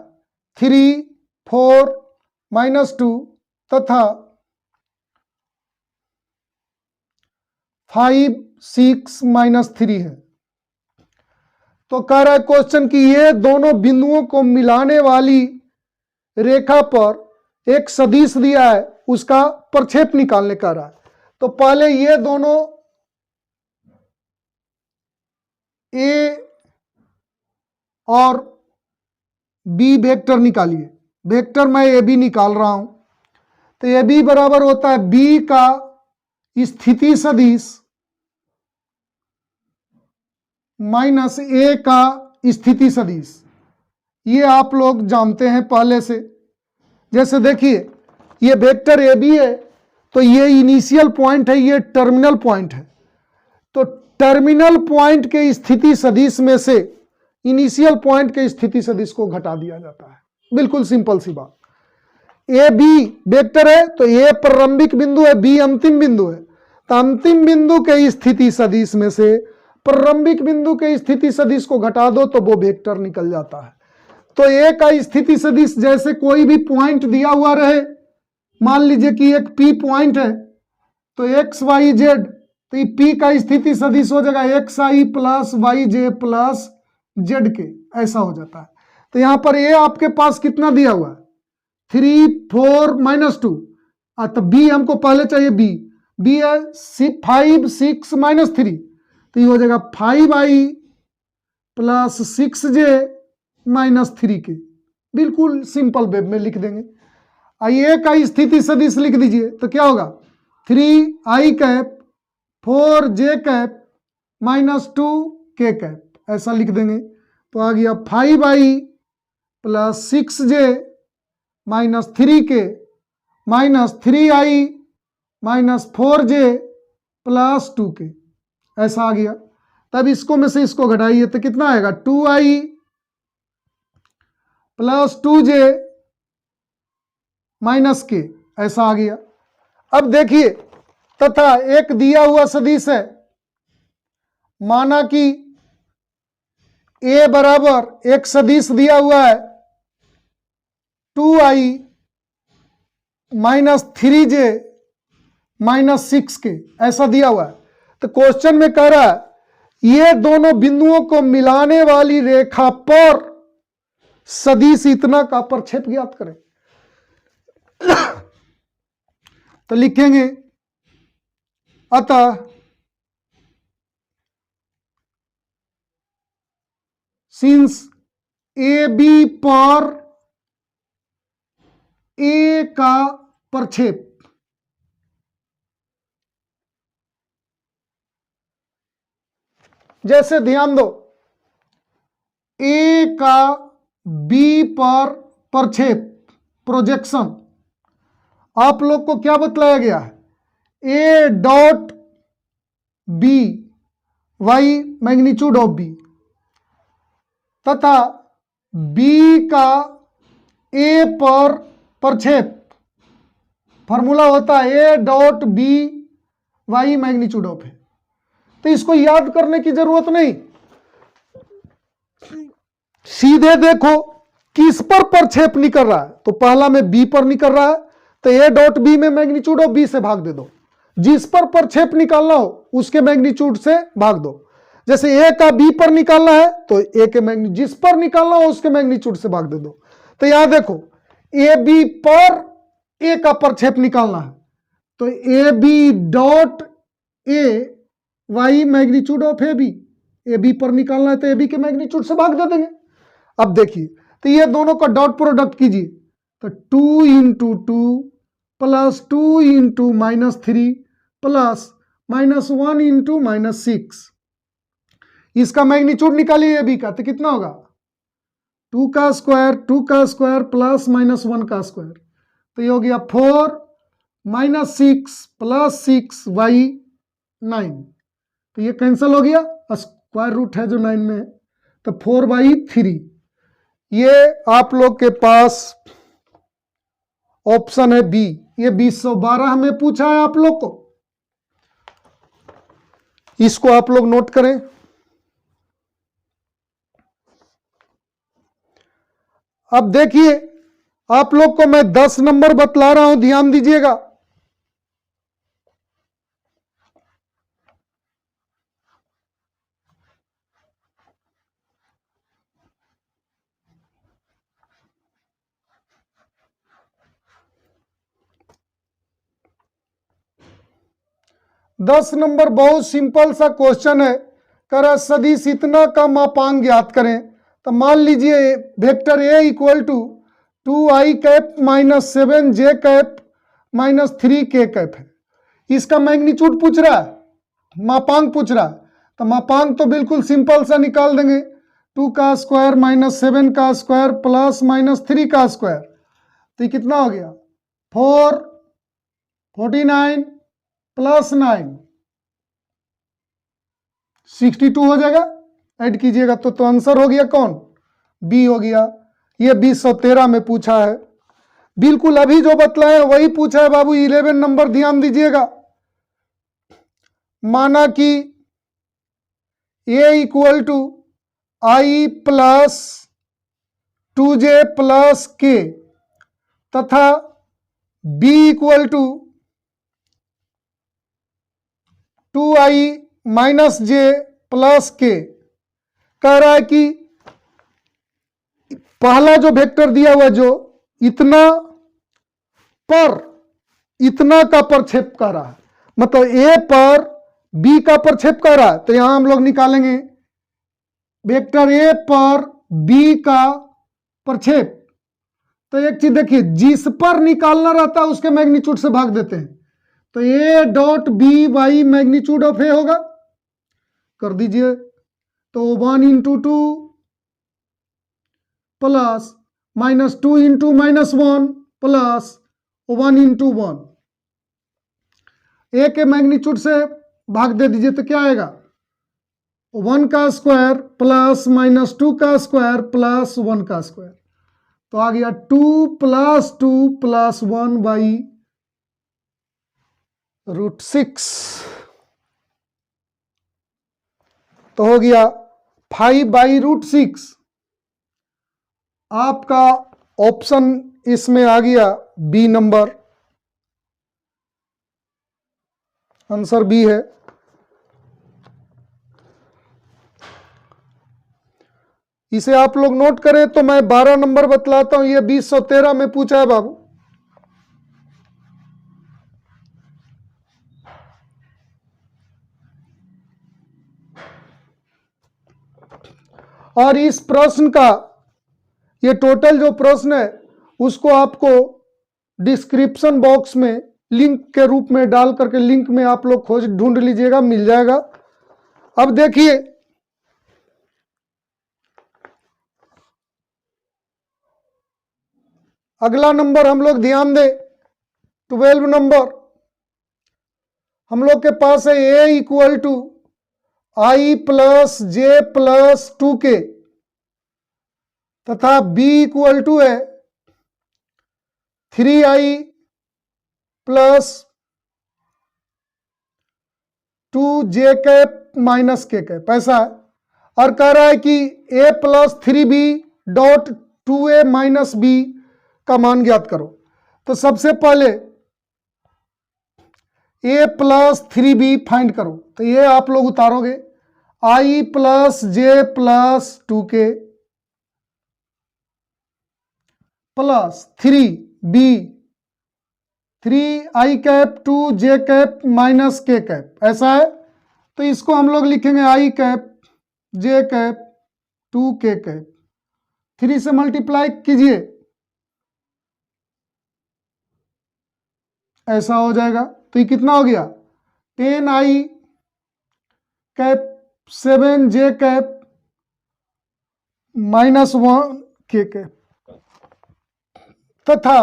3, 4, -2 तथा 5, 6, -3 है। तो कह रहा है क्वेश्चन कि ये दोनों बिंदुओं को मिलाने वाली रेखा पर एक सदिश दिया है, उसका प्रक्षेप निकालने का रहा है। तो पहले ये दोनों ए और बी वेक्टर निकालिए। वेक्टर मैं ए बी निकाल रहा हूं, तो ए बी बराबर होता है बी का स्थिति सदिश माइनस ए का स्थिति सदिश। ये आप लोग जानते हैं पहले से। जैसे देखिए, ये वेक्टर ए बी है, तो ये इनिशियल पॉइंट है, ये टर्मिनल पॉइंट है। तो टर्मिनल पॉइंट के स्थिति सदिश में से इनिशियल पॉइंट के स्थिति सदिश को घटा दिया जाता है। बिल्कुल सिंपल सी बात। ए बी वेक्टर है, तो ए प्रारंभिक बिंदु है, बी अंतिम बिंदु है। तो अंतिम बिंदु के स्थिति सदिश में से प्रारंभिक बिंदु के स्थिति सदिश को घटा दो तो वो वेक्टर निकल जाता है। तो ए का स्थिति सदिश जैसे कोई भी पॉइंट दिया हुआ रहे, मान लीजिए कि एक P पॉइंट है, तो एक्स वाई जेड, तो ये P का स्थिति सदिश हो जाएगा एक्स आई प्लस वाई जे प्लस जेड के, ऐसा हो जाता है। तो यहां पर ए आपके पास कितना दिया हुआ है 3 4 -2, तो बी हमको पहले चाहिए, बी है 5 6 -3, तो ये हो जाएगा 5i प्लस 6j -3 के, बिल्कुल सिंपल वेब में लिख देंगे। ए का स्थिति सदिश लिख दीजिए, तो क्या होगा 3i cap 4j cap -2k cap, ऐसा लिख देंगे। तो आ गया 5i plus 6j -3k -3i -4j plus 2k, ऐसा आ गया। तब इसको में से इसको घटाइए तो कितना आएगा 2i प्लस 2j -k, ऐसा आ गया। अब देखिए, तथा एक दिया हुआ सदिश है, माना कि a बराबर एक सदिश दिया हुआ है 2i -3j -6k, ऐसा दिया हुआ है। तो क्वेश्चन में कह रहा है ये दोनों बिंदुओं को मिलाने वाली रेखा पर सदिश इतना का प्रक्षेप ज्ञात करें। तो लिखेंगे अतः सिंस ए बी पर ए का प्रक्षेप जैसे ध्यान दो, ए का बी पर प्रक्षेप प्रोजेक्शन आप लोग को क्या बतलाया गया है, A dot B by magnitude of B, तथा बी का ए पर प्रक्षेप फॉर्मूला होता है A dot B by magnitude of है। तो इसको याद करने की जरूरत नहीं, सीधे देखो किस पर प्रक्षेप निकल रहा है, तो पहला में बी पर निकल रहा है, तो ए डॉट बी में मैग्नीट्यूड ऑफ बी से भाग दे दो, जिस पर प्रक्षेप निकालना हो उसके मैग्नीट्यूड से भाग दो। जैसे ए का बी पर निकालना है तो ए के मैग्नीट्यूड, जिस पर निकालना हो उसके मैग्नीट्यूड से भाग दे दो। तो यहां देखो ए बी पर ए का प्रक्षेप निकालना है, तो A B dot A by magnitude of A B पर निकालना है तो ए बी के मैग्नीट्यूड से भाग दे देंगे। अब देखिए, तो ये दोनों का डॉट प्रोडक्ट कीजिए, तो 2 × 2 प्लस 2 × -3 प्लस -1 × -6, इसका मैग्नीट्यूड निकालिए ए बी का, तो कितना होगा 2 का स्क्वायर प्लस -1 का स्क्वायर, तो ये हो गया 4 -6 प्लस 6y 9, तो ये कैंसिल हो गया, स्क्वायर रूट है जो 9 में है, तो 4/3। ये आप लोग के पास ऑप्शन है बी, ये 2012 में पूछा है आप लोग को, इसको आप लोग नोट करें। अब देखिए, आप लोग को मैं 10 नंबर बतला रहा हूं, ध्यान दीजिएगा। दस नंबर बहुत सिंपल सा क्वेश्चन है, कर सदिश इतना का मापांक ज्ञात करें। तो मान लीजिए vector A equal to 2i cap -7j cap -3k cap है, इसका मैग्नीट्यूड पूछ रहा है, मापांक पूछ रहा है, तो मापांक तो बिल्कुल सिंपल सा निकाल देंगे, 2 का स्क्वायर -7 का स्क्वायर प्लस -3 का स्क्वायर, तो ये कितना हो गया 4 49 प्लस 9 62 हो जाएगा, ऐड कीजिएगा तो आंसर हो गया कौन, बी हो गया। ये 2013 में पूछा है, बिल्कुल अभी जो बतलाए वही पूछा है बाबू। 11 नंबर ध्यान दीजिएगा, माना कि a equal to I plus 2j plus k तथा b equal to 2i minus J plus K, कह रहा है कि पहला जो वेक्टर दिया हुआ जो इतना पर इतना का प्रक्षेप कर रहा है, मतलब ए पर बी का प्रक्षेप कर रहा है, तो यहां हम लोग निकालेंगे वेक्टर ए पर बी का प्रक्षेप। तो एक चीज देखिए, जिस पर निकालना रहता है उसके मैग्नीट्यूड से भाग देते हैं, तो A dot B by magnitude of A होगा, कर दीजिए। तो 1 into 2 plus minus 2 into minus 1 plus 1 into 1, A के मैग्नीट्यूड से भाग दे दीजिए तो क्या आएगा, 1 का स्क्वायर प्लस माइनस 2 का स्क्वायर प्लस 1 का स्क्वायर, तो आ गया 2 प्लस 1 बाई √6, तो हो गया 5 बाई √6। आपका ऑप्शन इसमें आ गया बी नंबर, आंसर बी है। इसे आप लोग नोट करें तो मैं 12 नंबर बतलाता हूं, ये 2013 में पूछा है बाबू। और इस प्रश्न का ये टोटल जो प्रश्न है उसको आपको डिस्क्रिप्शन बॉक्स में लिंक के रूप में डाल करके लिंक में आप लोग खोज ढूंढ लीजिएगा, मिल जाएगा। अब देखिए अगला नंबर हम लोग ध्यान दें, 12 नंबर हम लोग के पास है A equal to I plus J plus 2k तथा b इक्वल टू है 3i plus 2j cap minus k cap, ऐसा है। और कह रहा है कि a प्लस 3b डॉट 2a माइनस b का मान ज्ञात करो। तो सबसे पहले a प्लस 3b फाइंड करो, तो ये आप लोग उतारोगे i plus J plus 2k plus 3b 3i cap 2j cap minus k cap, ऐसा है। तो इसको हम लोग लिखेंगे i cap j cap 2k cap, 3 से मल्टीप्लाई कीजिए, ऐसा हो जाएगा। तो ये कितना हो गया 10i cap 7j cap minus 1k cap, तथा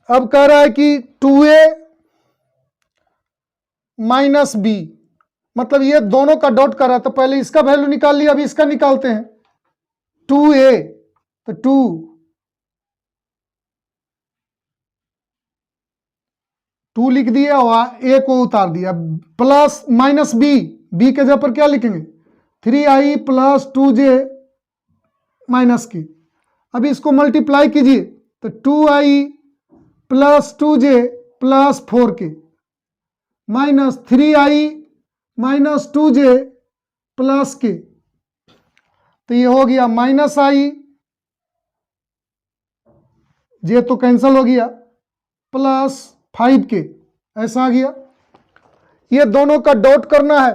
अब कह रहा है कि 2a माइनस b, मतलब ये दोनों का डॉट कर रहा है, तो पहले इसका वैल्यू निकाल लिया, अभी इसका निकालते हैं। 2a तो 2 लिख दिया और a को उतार दिया, प्लस माइनस b के जगह पर क्या लिखेंगे 3i plus 2j minus k। अब इसको मल्टीप्लाई कीजिए तो 2i plus 2j plus 4k minus 3i minus 2j plus k, तो ये हो गया माइनस i, j तो कैंसिल हो गया, प्लस 5k, ऐसा आ गया। ये दोनों का डॉट करना है,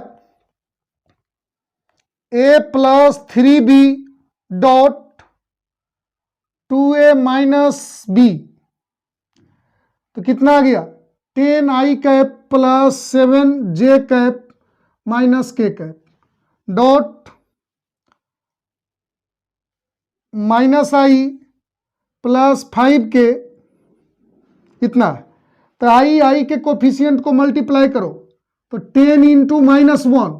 a प्लस 3b डॉट 2a माइनस b, तो कितना आ गया 10i cap plus 7j cap minus k cap dot minus i plus 5k, कितना है, तो आई के कोफिशिएंट को मल्टीप्लाई करो तो 10 इंटू माइनस 1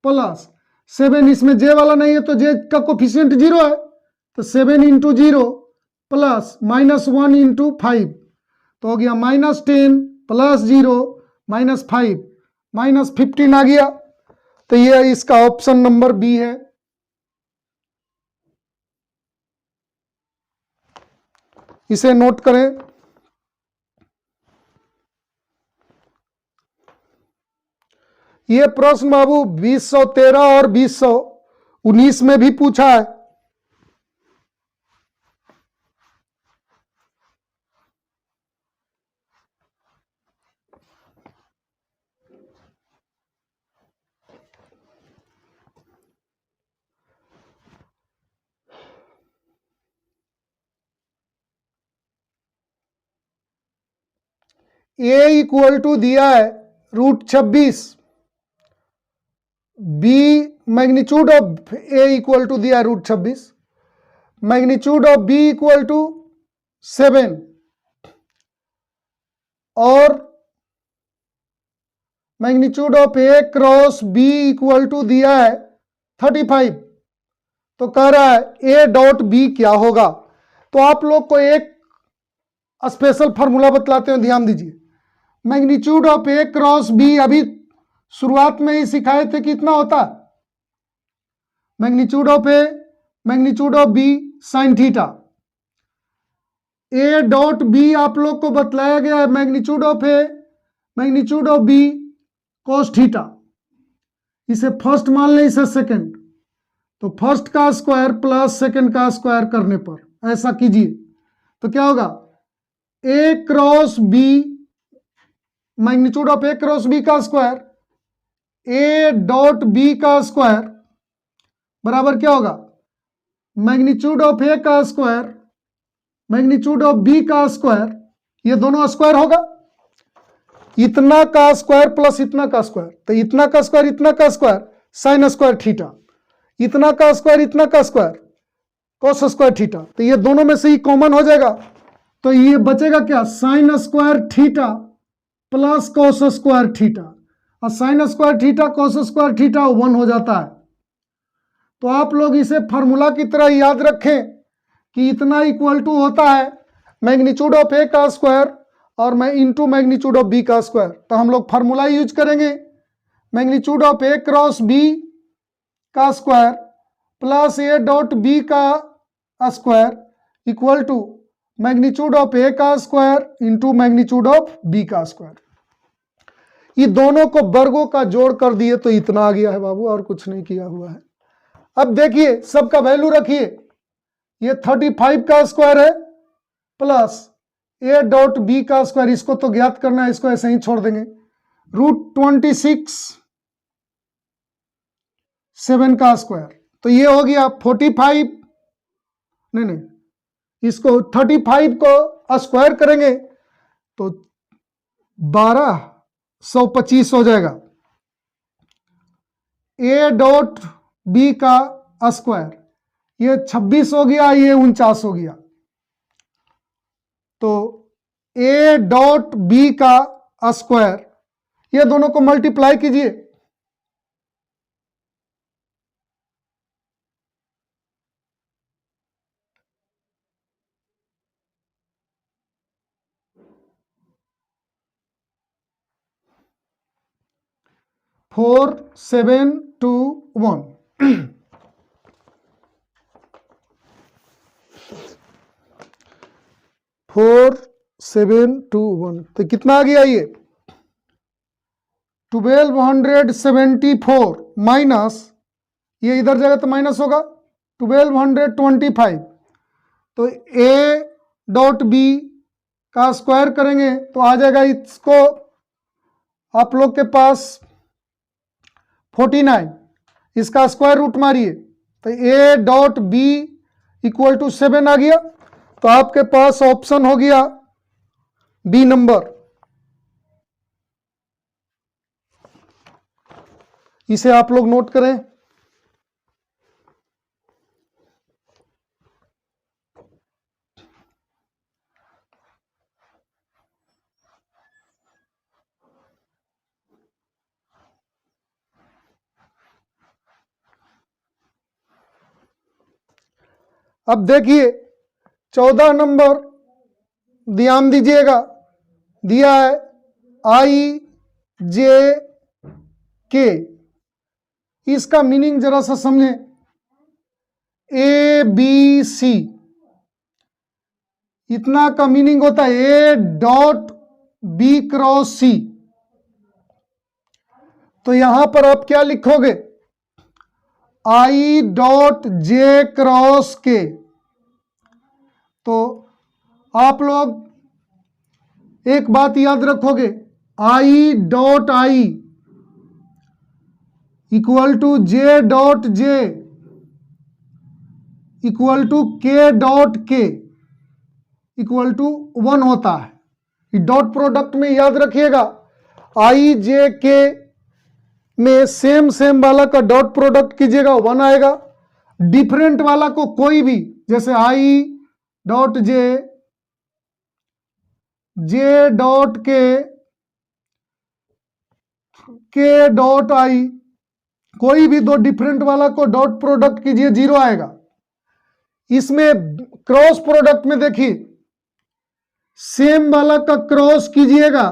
प्लस 7, इसमें जे वाला नहीं है तो जे का कोफिशिएंट 0 है, तो 7 इंटू 0 प्लस माइनस 1 इंटू 5, तो हो गया माइनस 10 प्लस 0 माइनस 5 माइनस 15 आ गया। तो ये इसका ऑप्शन नंबर बी है। इसे नोट करें। ये प्रश्न बाबू 2013 और 2019 में भी पूछा है। ए इक्वल टू दिया है √26, B magnitude of A equal to दिया है √26, magnitude of B equal to 7 और magnitude of A cross B equal to दिया है 35। तो कह रहा है ए डॉट बी क्या होगा। तो आप लोग को एक स्पेशल फार्मूला बतलाते हैं, ध्यान दीजिए। Magnitude of A cross B अभी शुरुआत में ही सिखाए थे कितना होता है, magnitude of A magnitude of B sine theta. A dot B आप लोग को बतलाया गया है magnitude of A magnitude of B cos theta. इसे फर्स्ट मान लें, इसे सेकंड, तो फर्स्ट का स्क्वायर प्लस सेकंड का स्क्वायर करने पर ऐसा कीजिए तो क्या होगा, A cross B magnitude of A cross B का स्क्वायर ए डॉट बी का स्क्वायर बराबर क्या होगा, मैग्नीट्यूड ऑफ ए का स्क्वायर मैग्नीट्यूड ऑफ बी का स्क्वायर, ये दोनों स्क्वायर होगा, इतना का स्क्वायर प्लस इतना का स्क्वायर, तो इतना का स्क्वायर इतना का स्क्वायर साइन स्क्वायर थीटा, इतना का स्क्वायर इतना का स्क्वायर कॉस स्क्वायर थीटा। तो ये दोनों में से ही कॉमन हो जाएगा, तो ये बचेगा क्या, sine square theta plus cos square theta, और sine square theta cos square theta 1 हो जाता है। तो आप लोग इसे फार्मूला की तरह याद रखें कि इतना इक्वल टू होता है मैग्नीट्यूड ऑफ ए का स्क्वायर और मैं इंटू मैग्नीट्यूड ऑफ बी का स्क्वायर। तो हम लोग फार्मूला यूज करेंगे, magnitude of A cross B का square plus A dot B का square equal to magnitude of A का square into magnitude of B का स्क्वायर। ये दोनों को वर्गों का जोड़ कर दिए तो इतना आ गया है बाबू, और कुछ नहीं किया हुआ है। अब देखिए सबका वैल्यू रखिए, ये 35 का स्क्वायर है प्लस ए डॉट बी का स्क्वायर, इसको तो ज्ञात करना है, इसको ऐसे ही छोड़ देंगे, √26 7 का स्क्वायर, तो ये हो गया 45, नहीं इसको 35 को स्क्वायर करेंगे तो 1225 हो जाएगा। ए डॉट बी का स्क्वायर ये 26 हो गया, ये 49 हो गया, तो ए डॉट बी का स्क्वायर ये दोनों को मल्टीप्लाई कीजिए, फोर 7 2 1 4 7 2 1, तो कितना आ गया ये 1274 माइनस, ये इधर जाएगा तो माइनस होगा 1225, तो ए डॉट बी का स्क्वायर करेंगे तो आ जाएगा, इसको आप लोग के पास 49, इसका स्क्वायर रूट मारिए तो A dot B equal to 7 आ गया। तो आपके पास ऑप्शन हो गया बी नंबर, इसे आप लोग नोट करें। अब देखिए 14 नंबर ध्यान दीजिएगा, दिया है आई जे के, इसका मीनिंग जरा सा समझें, ए बी सी इतना का मीनिंग होता है ए डॉट बी क्रॉस सी, तो यहां पर आप क्या लिखोगे, आई डॉट जे क्रॉस के। तो आप लोग एक बात याद रखोगे, I dot I equal to J dot J equal to K dot K equal to 1 होता है। डॉट प्रोडक्ट में याद रखिएगा, आई जे के में सेम वाला का डॉट प्रोडक्ट कीजिएगा 1 आएगा। डिफरेंट वाला को कोई भी, जैसे आई डॉट जे डॉट के डॉट आई, कोई भी दो डिफरेंट वाला को डॉट प्रोडक्ट कीजिए 0 आएगा। इसमें क्रॉस प्रोडक्ट में देखिए, सेम वाला का क्रॉस कीजिएगा,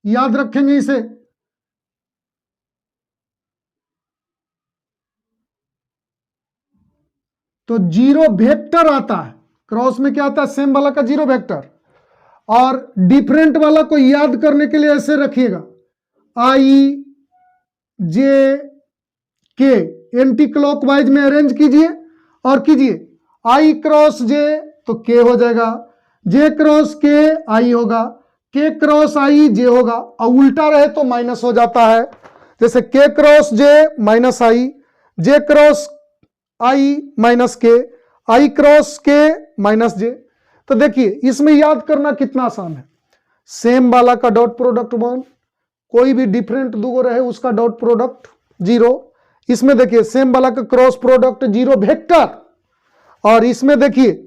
याद रखेंगे इसे, तो 0 वेक्टर आता है। क्रॉस में क्या आता है, सेम वाला का 0 वेक्टर। और डिफरेंट वाला को याद करने के लिए ऐसे रखिएगा, आई जे के एंटी क्लॉकवाइज में अरेंज कीजिए और कीजिए आई क्रॉस जे तो के हो जाएगा, जे क्रॉस के आई होगा, के क्रॉस आई जे होगा, और उल्टा रहे तो माइनस हो जाता है। जैसे के क्रॉस जे माइनस आई, जे क्रॉस आई माइनस के, आई क्रॉस के माइनस जे। तो देखिए इसमें याद करना कितना आसान है, सेम वाला का डॉट प्रोडक्ट 1, कोई भी डिफरेंट दो रहे उसका डॉट प्रोडक्ट 0। इसमें देखिए सेम वाला का क्रॉस प्रोडक्ट 0 वेक्टर, और इसमें देखिए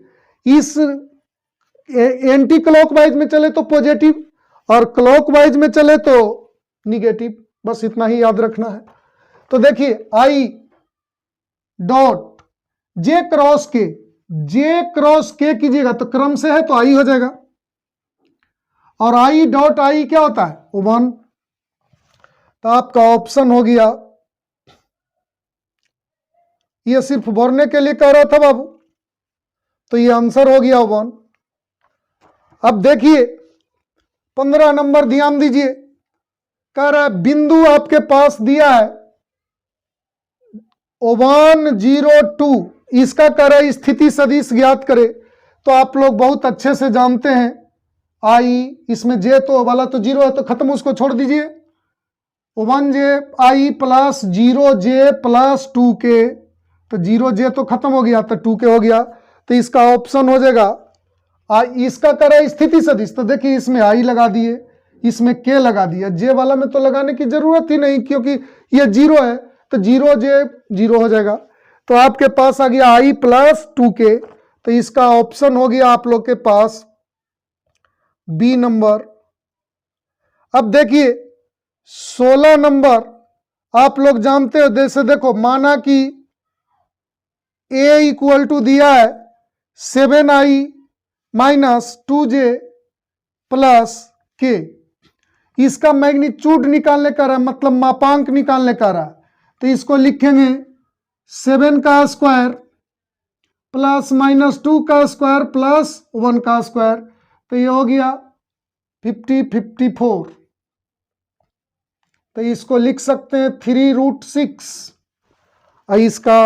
इस एंटी क्लॉकवाइज में चले तो पॉजिटिव और क्लॉकवाइज में चले तो निगेटिव, बस इतना ही याद रखना है। तो देखिए आई डॉट जे क्रॉस के कीजिएगा तो क्रम से है तो आई हो जाएगा, और आई डॉट आई क्या होता है, 1। तो आपका ऑप्शन हो गया, ये सिर्फ भरने के लिए कह रहा था बाबू, तो ये आंसर हो गया 1। अब देखिए 15 नंबर ध्यान दीजिए, कह रहा है बिंदु आपके पास दिया है 1 0 2, इसका कह रहा है स्थिति सदिश ज्ञात करे। तो आप लोग बहुत अच्छे से जानते हैं, आई इसमें जे तो वाला तो 0 है तो खत्म, उसको छोड़ दीजिए। 1 जे आई प्लस 0 जे प्लस 2 के, तो 0 जे तो खत्म हो गया तो 2 के हो गया, तो इसका ऑप्शन हो जाएगा इसका कह रहा है स्थिति सदिश। तो देखिए इसमें आई लगा दिए, इसमें के लगा दिया, जे वाला में तो लगाने की जरूरत ही नहीं क्योंकि ये 0 है, तो 0 जे 0 हो जाएगा। तो आपके पास आ गया आई प्लस 2 के, तो इसका ऑप्शन हो गया आप लोग के पास बी नंबर। अब देखिए 16 नंबर आप लोग जानते हो, जैसे देखो माना कि ए इक्वल टू दिया है 7i माइनस 2j प्लस के, इसका मैग्नीट्यूड निकालने का रहा है, मतलब मापांक निकालने का रहा है। तो इसको लिखेंगे 7 का स्क्वायर प्लस माइनस 2 का स्क्वायर प्लस 1 का स्क्वायर, तो ये हो गया 54। तो इसको लिख सकते हैं 3√6, इसका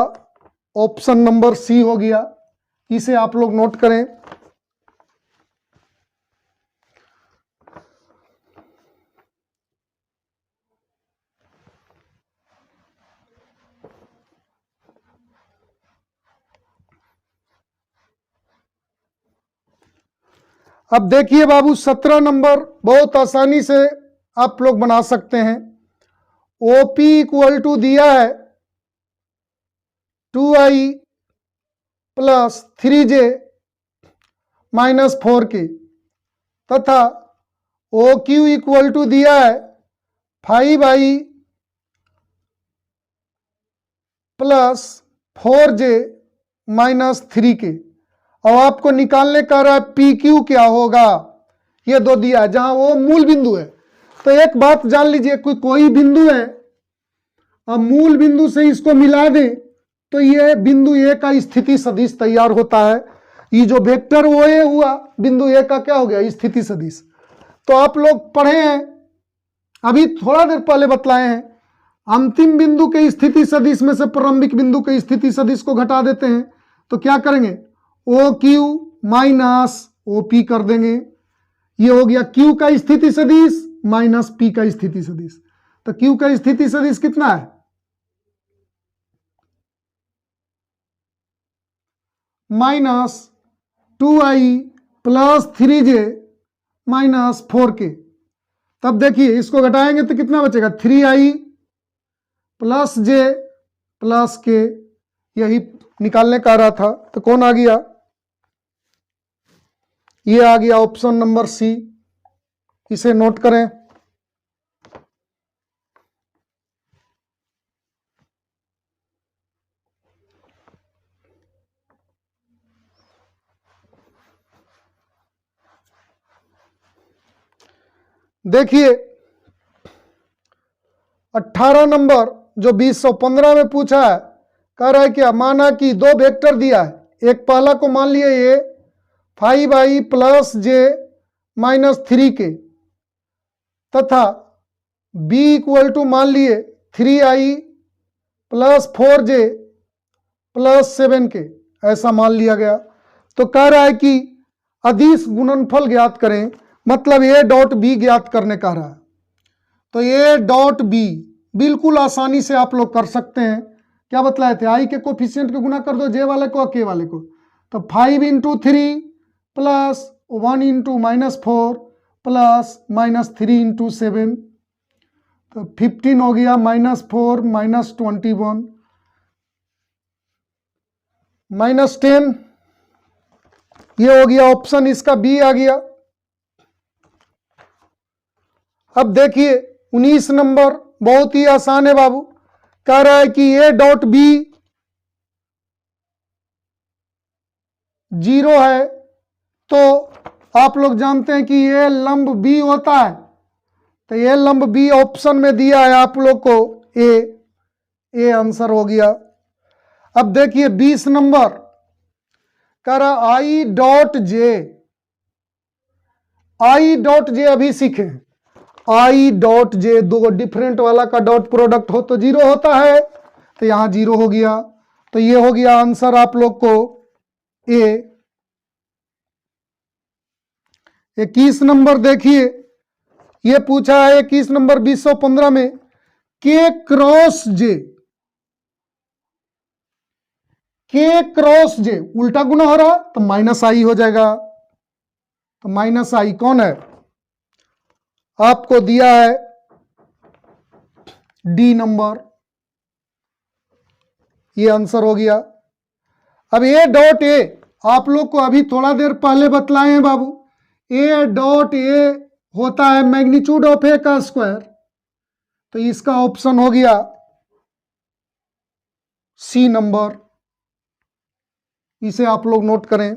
ऑप्शन नंबर सी हो गया। इसे आप लोग नोट करें। अब देखिए बाबू 17 नंबर बहुत आसानी से आप लोग बना सकते हैं। OP इक्वल टू दिया है 2i plus 3j minus 4k, तथा OQ इक्वल टू दिया है 5i plus 4j minus 3k। अब आपको निकालने का रहा है PQ क्या होगा, ये दो दिया है जहां वो मूल बिंदु है। तो एक बात जान लीजिए, कोई बिंदु है, अब मूल बिंदु से इसको मिला दें तो ये बिंदु ए का स्थिति सदिश तैयार होता है। ये जो वेक्टर वो ए हुआ, बिंदु ए का क्या हो गया, स्थिति सदिश। तो आप लोग पढ़े हैं अभी थोड़ा देर पहले बतलाए हैं, अंतिम बिंदु के स्थिति सदिश में से प्रारंभिक बिंदु के स्थिति सदिश को घटा देते हैं तो क्या करेंगे, O Q minus O P कर देंगे। ये हो गया क्यू का स्थिति सदिश माइनस पी का स्थिति सदिश। तो क्यू का स्थिति सदिश कितना है, minus 2i plus 3j minus 4k। तब देखिए इसको घटाएंगे तो कितना बचेगा, 3i plus j plus k, यही निकालने का रहा था। तो कौन आ गया, ये आ गया ऑप्शन नंबर सी। इसे नोट करें। देखिए 18 नंबर जो 2015 में पूछा है, कह रहा है क्या, माना कि दो वेक्टर दिया है, एक पहला को मान लिए ये 5i plus j minus 3k तथा b इक्वल टू मान लिए 3i plus 4j plus 7k, ऐसा मान लिया गया। तो कह रहा है कि अदिश गुणनफल ज्ञात करें, मतलब a डॉट बी ज्ञात करने कह रहा है। तो a डॉट बी बिल्कुल आसानी से आप लोग कर सकते हैं। क्या बतलाए थे, आई के कोफिशिएंट को गुना कर दो जे वाले को और के वाले को। तो 5 into 3 plus 1 into minus 4 plus minus 3 into 7, तो 15 हो गया, माइनस 4 माइनस 21 माइनस 10, ये हो गया ऑप्शन इसका बी आ गया। अब देखिए 19 नंबर बहुत ही आसान है बाबू, कह रहा है कि ए डॉट बी 0 है, तो आप लोग जानते हैं कि ये लंब बी होता है। तो ये लंब बी ऑप्शन में दिया है आप लोग को ए आंसर हो गया। अब देखिए 20 नंबर कह रहा आई डॉट जे अभी सीखे, आई डॉट जे दो डिफरेंट वाला का डॉट प्रोडक्ट हो तो 0 होता है, तो यहां 0 हो गया। तो ये हो गया आंसर आप लोग को ए। 21 नंबर देखिए, ये पूछा है 21 नंबर 2015 में, के क्रॉस जे उल्टा गुना हो रहा तो माइनस आई हो जाएगा। तो माइनस आई कौन है, आपको दिया है डी नंबर, ये आंसर हो गया। अब ए डॉट ए आप लोग को अभी थोड़ा देर पहले बतलाए हैं बाबू, ए डॉट ए होता है मैग्नीट्यूड ऑफ ए का स्क्वायर, तो इसका ऑप्शन हो गया सी नंबर, इसे आप लोग नोट करें।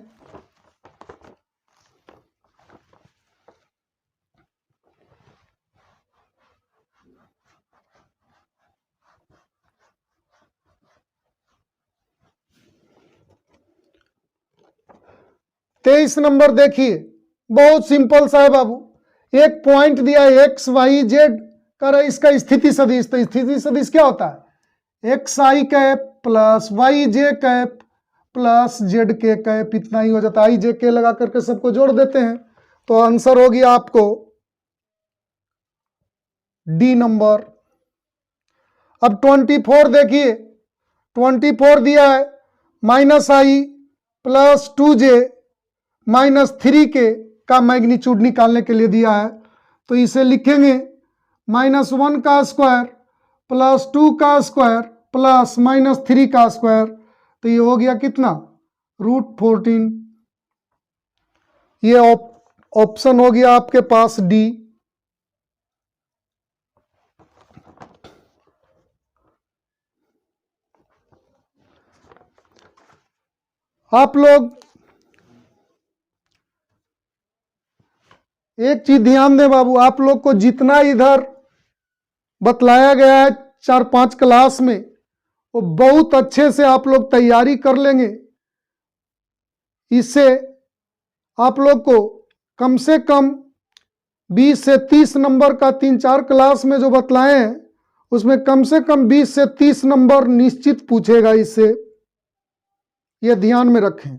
तेईस नंबर देखिए बहुत सिंपल सा है बाबू, एक पॉइंट दिया है एक्स वाई जेड, कर इसका स्थिति सदिश। तो स्थिति सदिश क्या होता है, एक्स आई कैप प्लस वाई जे कैप प्लस जेड के कैप, इतना ही हो जाता है। आई जे के लगा करके सबको जोड़ देते हैं, तो आंसर हो गया आपको डी नंबर। अब 24 देखिए, 24 दिया है माइनस आई प्लस 2j माइनस 3k का मैग्नीट्यूड निकालने के लिए दिया है। तो इसे लिखेंगे -1 का स्क्वायर प्लस 2 का स्क्वायर प्लस -3 का स्क्वायर, तो ये हो गया कितना, √14। ये ऑप्शन हो गया आपके पास डी। आप लोग एक चीज ध्यान दें बाबू, आप लोग को जितना इधर बतलाया गया है 4-5 क्लास में, वो बहुत अच्छे से आप लोग तैयारी कर लेंगे। इससे आप लोग को कम से कम 20 से 30 नंबर का 3-4 क्लास में जो बतलाए हैं उसमें कम से कम 20 से 30 नंबर निश्चित पूछेगा इससे, यह ध्यान में रखें।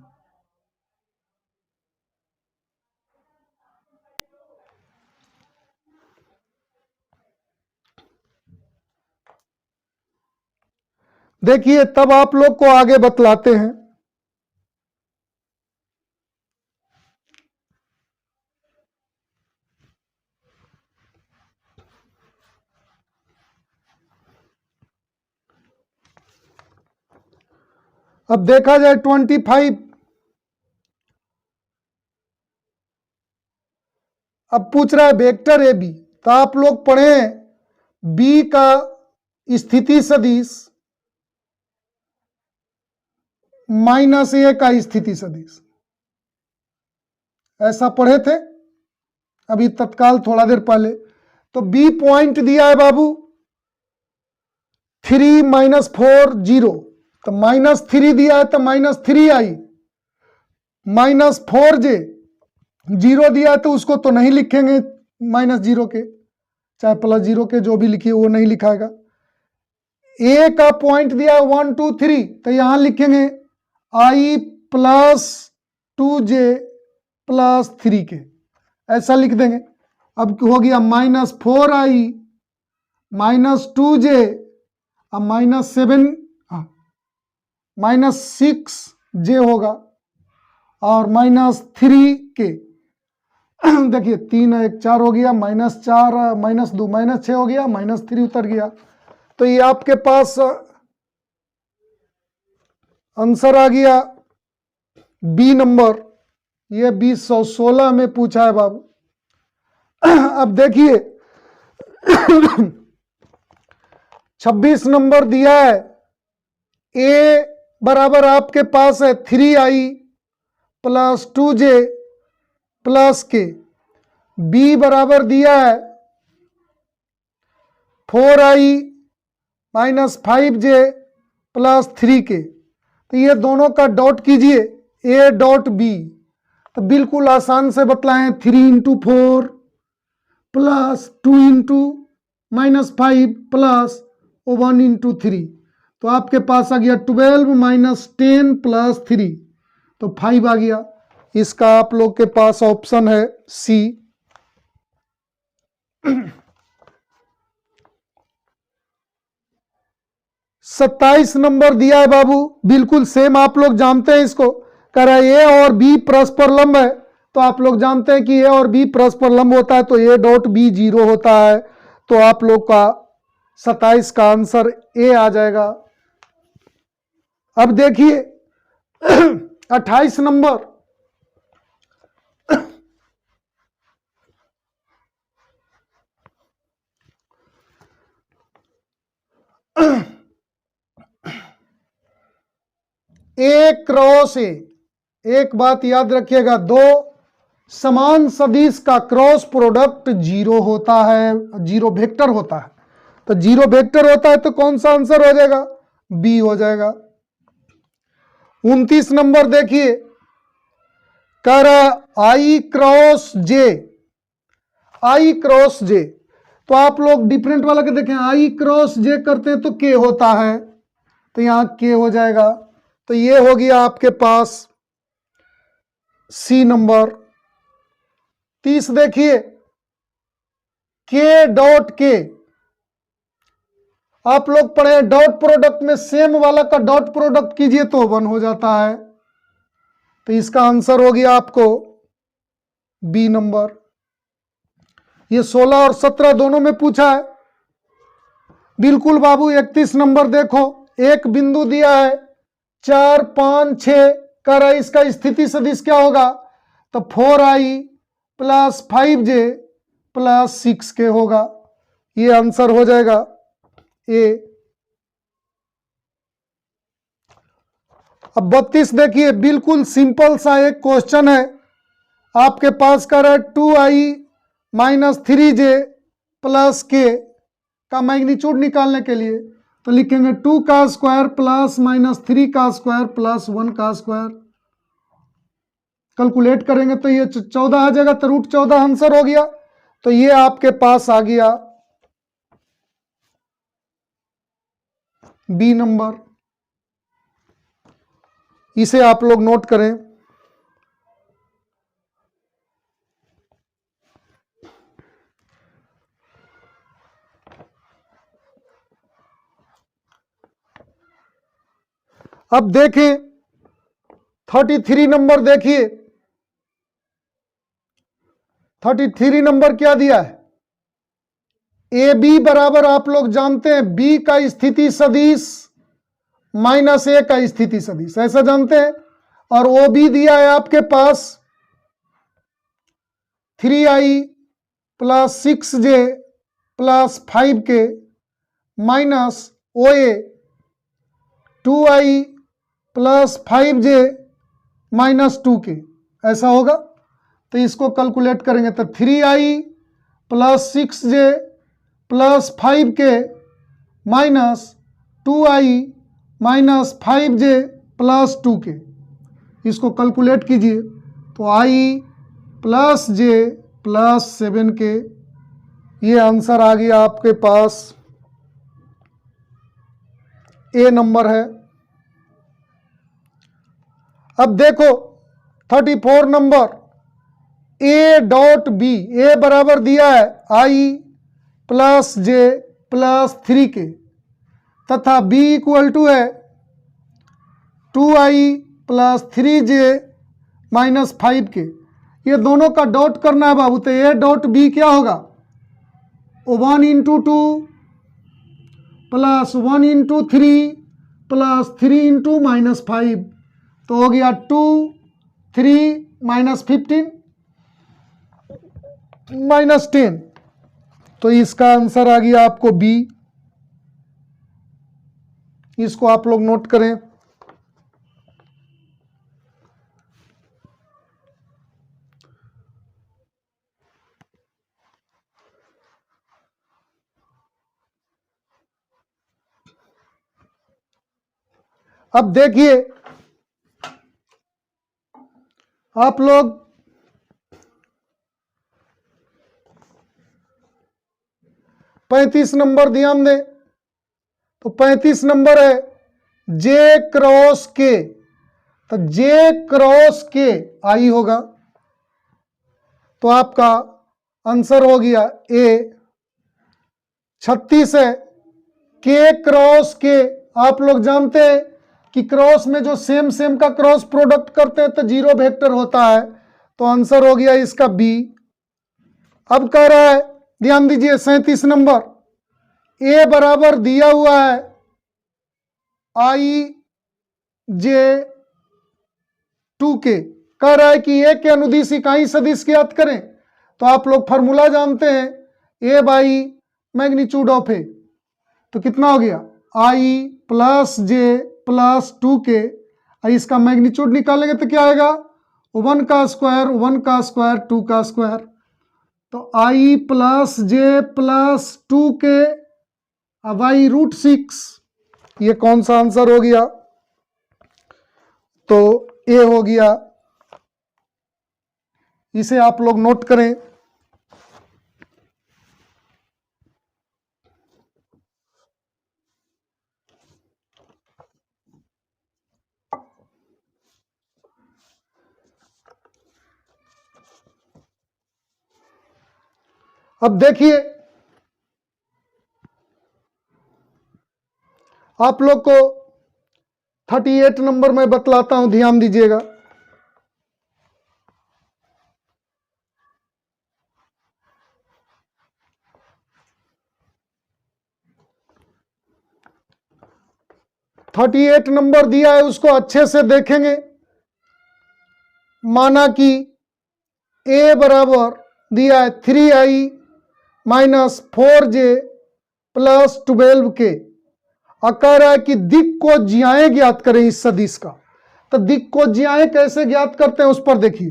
देखिए तब आप लोग को आगे बतलाते हैं। अब देखा जाए 25, अब पूछ रहा है वेक्टर ए बी, तो आप लोग पढ़ें बी का स्थिति सदिश माइनस ए का स्थिति सदिश, ऐसा पढ़े थे अभी तत्काल थोड़ा देर पहले। तो बी पॉइंट दिया है बाबू 3 - 4 0, तो -3 दिया है तो -3 आई, -4j 0 दिया है तो उसको तो नहीं लिखेंगे -0 के, चाहे +0 के जो भी लिखिए वो नहीं लिखाएगा। ए का पॉइंट दिया है 1 2 3, तो यहां लिखेंगे i + 2j + 3 के, ऐसा लिख देंगे। अब हो गया -4i -2j अब -6j होगा और -3k, देखिए 3 1 4 हो गया, -4 -2 -6 हो गया, -3 उतर गया। तो ये आपके पास आंसर आ गया बी नंबर, ये 2016 में पूछा है बाबू। अब देखिए 26 नंबर दिया है, ए बराबर आपके पास है 3i + 2j + k, बी बराबर दिया है 4i - 5j + 3k, तो ये दोनों का डॉट कीजिए a डॉट b, तो बिल्कुल आसान से बतलाएं 3 × 4 + 2 × -5 + 1 × 3, तो आपके पास आ गया 12 - 10 + 3, तो 5 आ गया। इसका आप लोग के पास ऑप्शन है सी। 27 नंबर दिया है बाबू, बिल्कुल सेम, आप लोग जानते हैं इसको, कह रहा है ए और बी परस्पर लंब है, तो आप लोग जानते हैं कि ए और बी परस्पर लंब होता है, तो ए डॉट बी 0 होता है, तो आप लोग का 27 का आंसर ए आ जाएगा। अब देखिए 28 नंबर, ए क्रॉस ए, एक बात याद रखिएगा, दो समान सदिश का क्रॉस प्रोडक्ट 0 होता है, 0 वेक्टर होता है, तो 0 वेक्टर होता है तो कौन सा आंसर हो जाएगा, बी हो जाएगा। 29 नंबर देखिए, कह रहा i cross J, i cross J, तो आप लोग डिफरेंट वाला के देखें, i क्रॉस जे करते हैं तो k होता है, तो यहां k हो जाएगा, तो ये हो गया आपके पास सी नंबर। 30 देखिए, k डॉट के, आप लोग पढ़े डॉट प्रोडक्ट में सेम वाला का डॉट प्रोडक्ट कीजिए तो 1 हो जाता है, तो इसका आंसर हो गया आपको बी नंबर। ये 16 और 17 दोनों में पूछा है बिल्कुल बाबू। 31 नंबर देखो, एक बिंदु दिया है 4 5 6, कर इसका स्थिति सदिश क्या होगा, तो 4i + 5j + 6k होगा, ये आंसर हो जाएगा ए। अब 32 देखिए, बिल्कुल सिंपल सा एक क्वेश्चन है, आपके पास कर है 2i - 3j + k का मैग्नीट्यूड निकालने के लिए, तो लिखेंगे 2 का स्क्वायर + -3 का स्क्वायर + 1 का स्क्वायर, कैलकुलेट करेंगे तो ये 14 आ जाएगा, तो √14 आंसर हो गया। तो ये आपके पास आ गया बी नंबर, इसे आप लोग नोट करें। अब देखें 33 नंबर, देखिए 33 नंबर क्या दिया है, ए बी बराबर आप लोग जानते हैं बी का स्थिति सदिश माइनस ए का स्थिति सदिश, ऐसा जानते हैं। और ओ बी दिया है आपके पास 3i plus 6j plus 5k minus ओ ए 2i plus 5j minus 2k, ऐसा होगा। तो इसको कैलकुलेट करेंगे तो 3i plus 6j plus 5k minus 2i minus 5j plus 2k, इसको कैलकुलेट कीजिए तो i plus j plus 7k, ये आंसर आ गया आपके पास ए नंबर है। अब देखो 34 नंबर, ए डॉट बी, ए बराबर दिया है i plus j plus 3k तथा b इक्वल टू है 2i plus 3j minus 5k, ये दोनों का डॉट करना है बाबू। तो ए डॉट बी क्या होगा, 1 into 2 plus 1 into 3 plus 3 into minus 5, तो हो गया 2 3 माइनस 15 माइनस 10, तो इसका आंसर आ गया आपको बी, इसको आप लोग नोट करें। अब देखिए आप लोग पैंतीस नंबर ध्यान दें, तो 35 नंबर है जे क्रॉस के, तो जे क्रॉस के आई होगा, तो आपका आंसर हो गया ए। 36 है के क्रॉस के, आप लोग जानते हैं कि क्रॉस में जो सेम सेम का क्रॉस प्रोडक्ट करते हैं तो जीरो वेक्टर होता है, तो आंसर हो गया इसका बी। अब कह रहा है ध्यान दीजिए 37 नंबर, ए बराबर दिया हुआ है आई जे 2k, कह रहा है कि ए के अनुदिश इकाई सदिश ज्ञात करें, तो आप लोग फॉर्मूला जानते हैं ए बाई मैग्नीट्यूड ऑफ ए, तो कितना हो गया आई प्लस जे प्लस 2k, इसका मैग्नीट्यूड निकालेंगे तो क्या आएगा 1 का स्क्वायर 1 का स्क्वायर 2 का स्क्वायर, तो I plus J plus 2k by root 6, ये कौन सा आंसर हो गया, तो ए हो गया, इसे आप लोग नोट करें। अब देखिए आप लोग को 38 नंबर में बतलाता हूं, ध्यान दीजिएगा। थर्टी 38 नंबर दिया है, उसको अच्छे से देखेंगे। माना कि ए बराबर दिया है 3i minus 4j plus 12k, और कह रहा है कि दिक् को ज्याएं ज्ञात करें इस सदिश का। तो दिक् को ज्याएं कैसे ज्ञात करते हैं उस पर देखिए।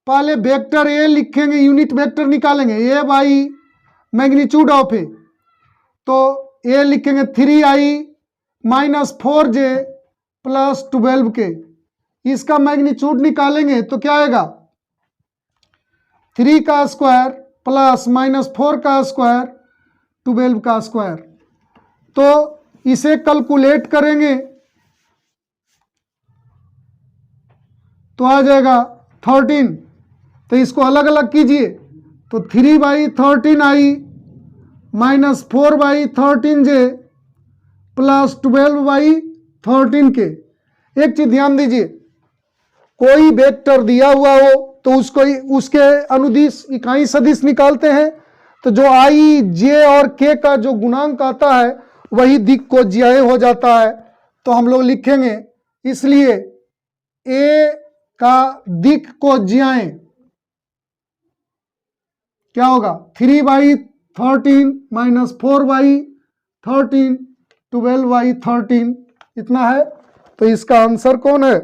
पहले वेक्टर ए लिखेंगे, यूनिट वेक्टर निकालेंगे, ए बाई मैग्नीट्यूड ऑफ ए, तो ए लिखेंगे 3i minus 4j plus 12k, इसका मैग्नीट्यूड निकालेंगे तो क्या आएगा 3 का स्क्वायर प्लस -4 का स्क्वायर 12 का स्क्वायर। तो इसे कैलकुलेट करेंगे तो आ जाएगा 13। तो इसको अलग अलग कीजिए तो 3/13i -4/13j प्लस 12/13k। एक चीज ध्यान दीजिए, कोई वेक्टर दिया हुआ हो तो उसको उसके अनुदिश इकाई सदिश निकालते हैं, तो जो i, j और k का जो गुणांक आता है वही दिक् को ज्याय हो जाता है। तो हम लोग लिखेंगे, इसलिए a का दिक् को ज्याय क्या होगा 3/13 -4/13 12/13 इतना है। तो इसका आंसर कौन है?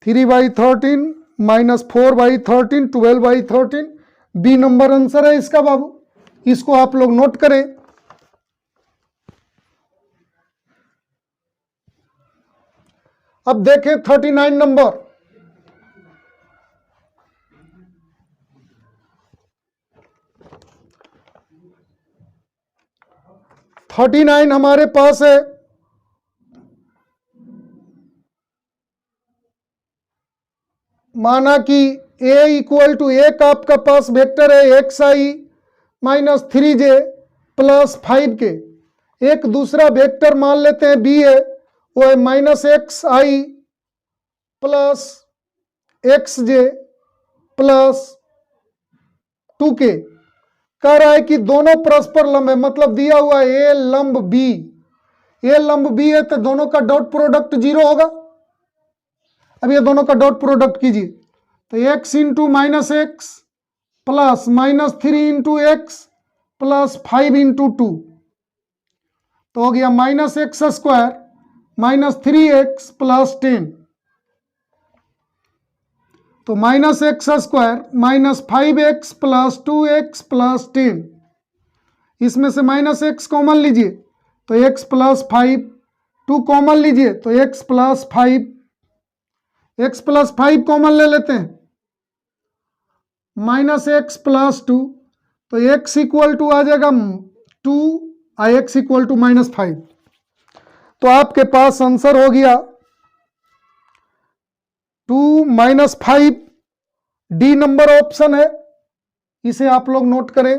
3/13 -4/13 12/13 बी नंबर आंसर है इसका बाबू। इसको आप लोग नोट करें। अब देखें 39 नंबर। 39 हमारे पास है, माना कि a इक्वल टू एक आपका पास वेक्टर है xi -3j प्लस 5k। एक दूसरा वेक्टर मान लेते हैं b है, वो है -xi plus xj plus 2k। कह रहा है कि दोनों परस्पर लंब है, मतलब दिया हुआ है a लंब b, a लंब b है तो दोनों का डॉट प्रोडक्ट 0 होगा। अब ये दोनों का डॉट प्रोडक्ट कीजिए तो x into -x plus -3 into x plus 5 into 2 तो हो गया -x² -3x प्लस 10। तो -x² -5x plus 2x plus 10। इसमें से -x कॉमन लीजिए तो x प्लस 5, 2 कॉमन लीजिए तो x plus 5, x plus 5 common ले लेते हैं -x प्लस 2 तो x इक्वल टू आ जाएगा 2 और x इक्वल टू -5। तो आपके पास आंसर हो गया 2 -5। डी नंबर ऑप्शन है, इसे आप लोग नोट करें।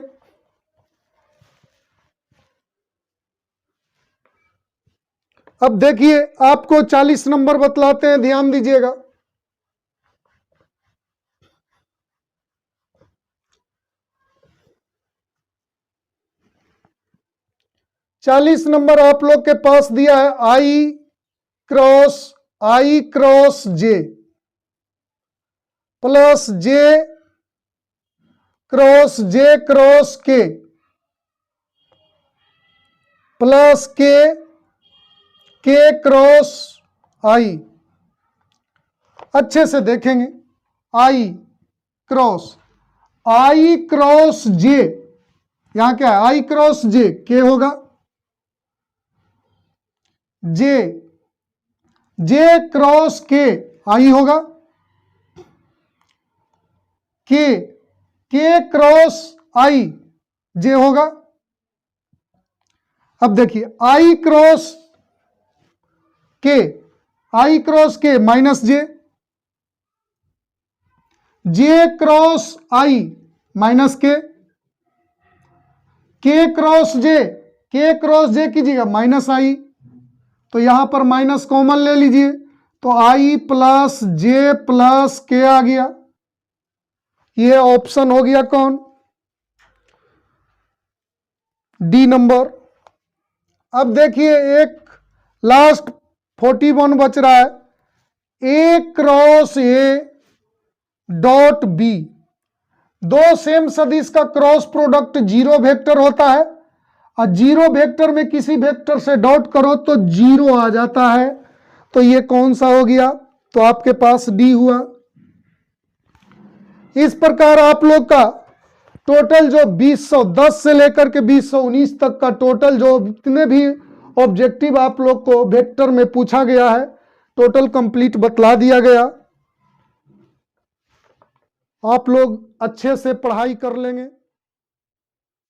अब देखिए आपको 40 नंबर बतलाते हैं, ध्यान दीजिएगा। चालीस नंबर आप लोग के पास दिया है I cross J plus J cross K plus K cross I। अच्छे से देखेंगे, I क्रॉस J, यहां क्या है I क्रॉस J, K होगा, J क्रॉस K I होगा, K क्रॉस I J होगा। अब देखिए I cross K minus J cross I minus K cross J कीजिएगा माइनस I, तो यहां पर माइनस कॉमन ले लीजिए तो I plus J plus K आ गया। ये ऑप्शन हो गया कौन? D number. अब देखिए एक लास्ट 41 बच रहा है, A cross A dot B। दो सेम सदिश का क्रॉस प्रोडक्ट 0 वेक्टर होता है और 0 वेक्टर में किसी वेक्टर से डॉट करो तो 0 आ जाता है। तो ये कौन सा हो गया? तो आपके पास डी हुआ। इस प्रकार आप लोग का टोटल जो 2010 से लेकर के 2019 तक का टोटल जो जितने भी ऑब्जेक्टिव आप लोग को वेक्टर में पूछा गया है टोटल कंप्लीट बतला दिया गया। आप लोग अच्छे से पढ़ाई कर लेंगे,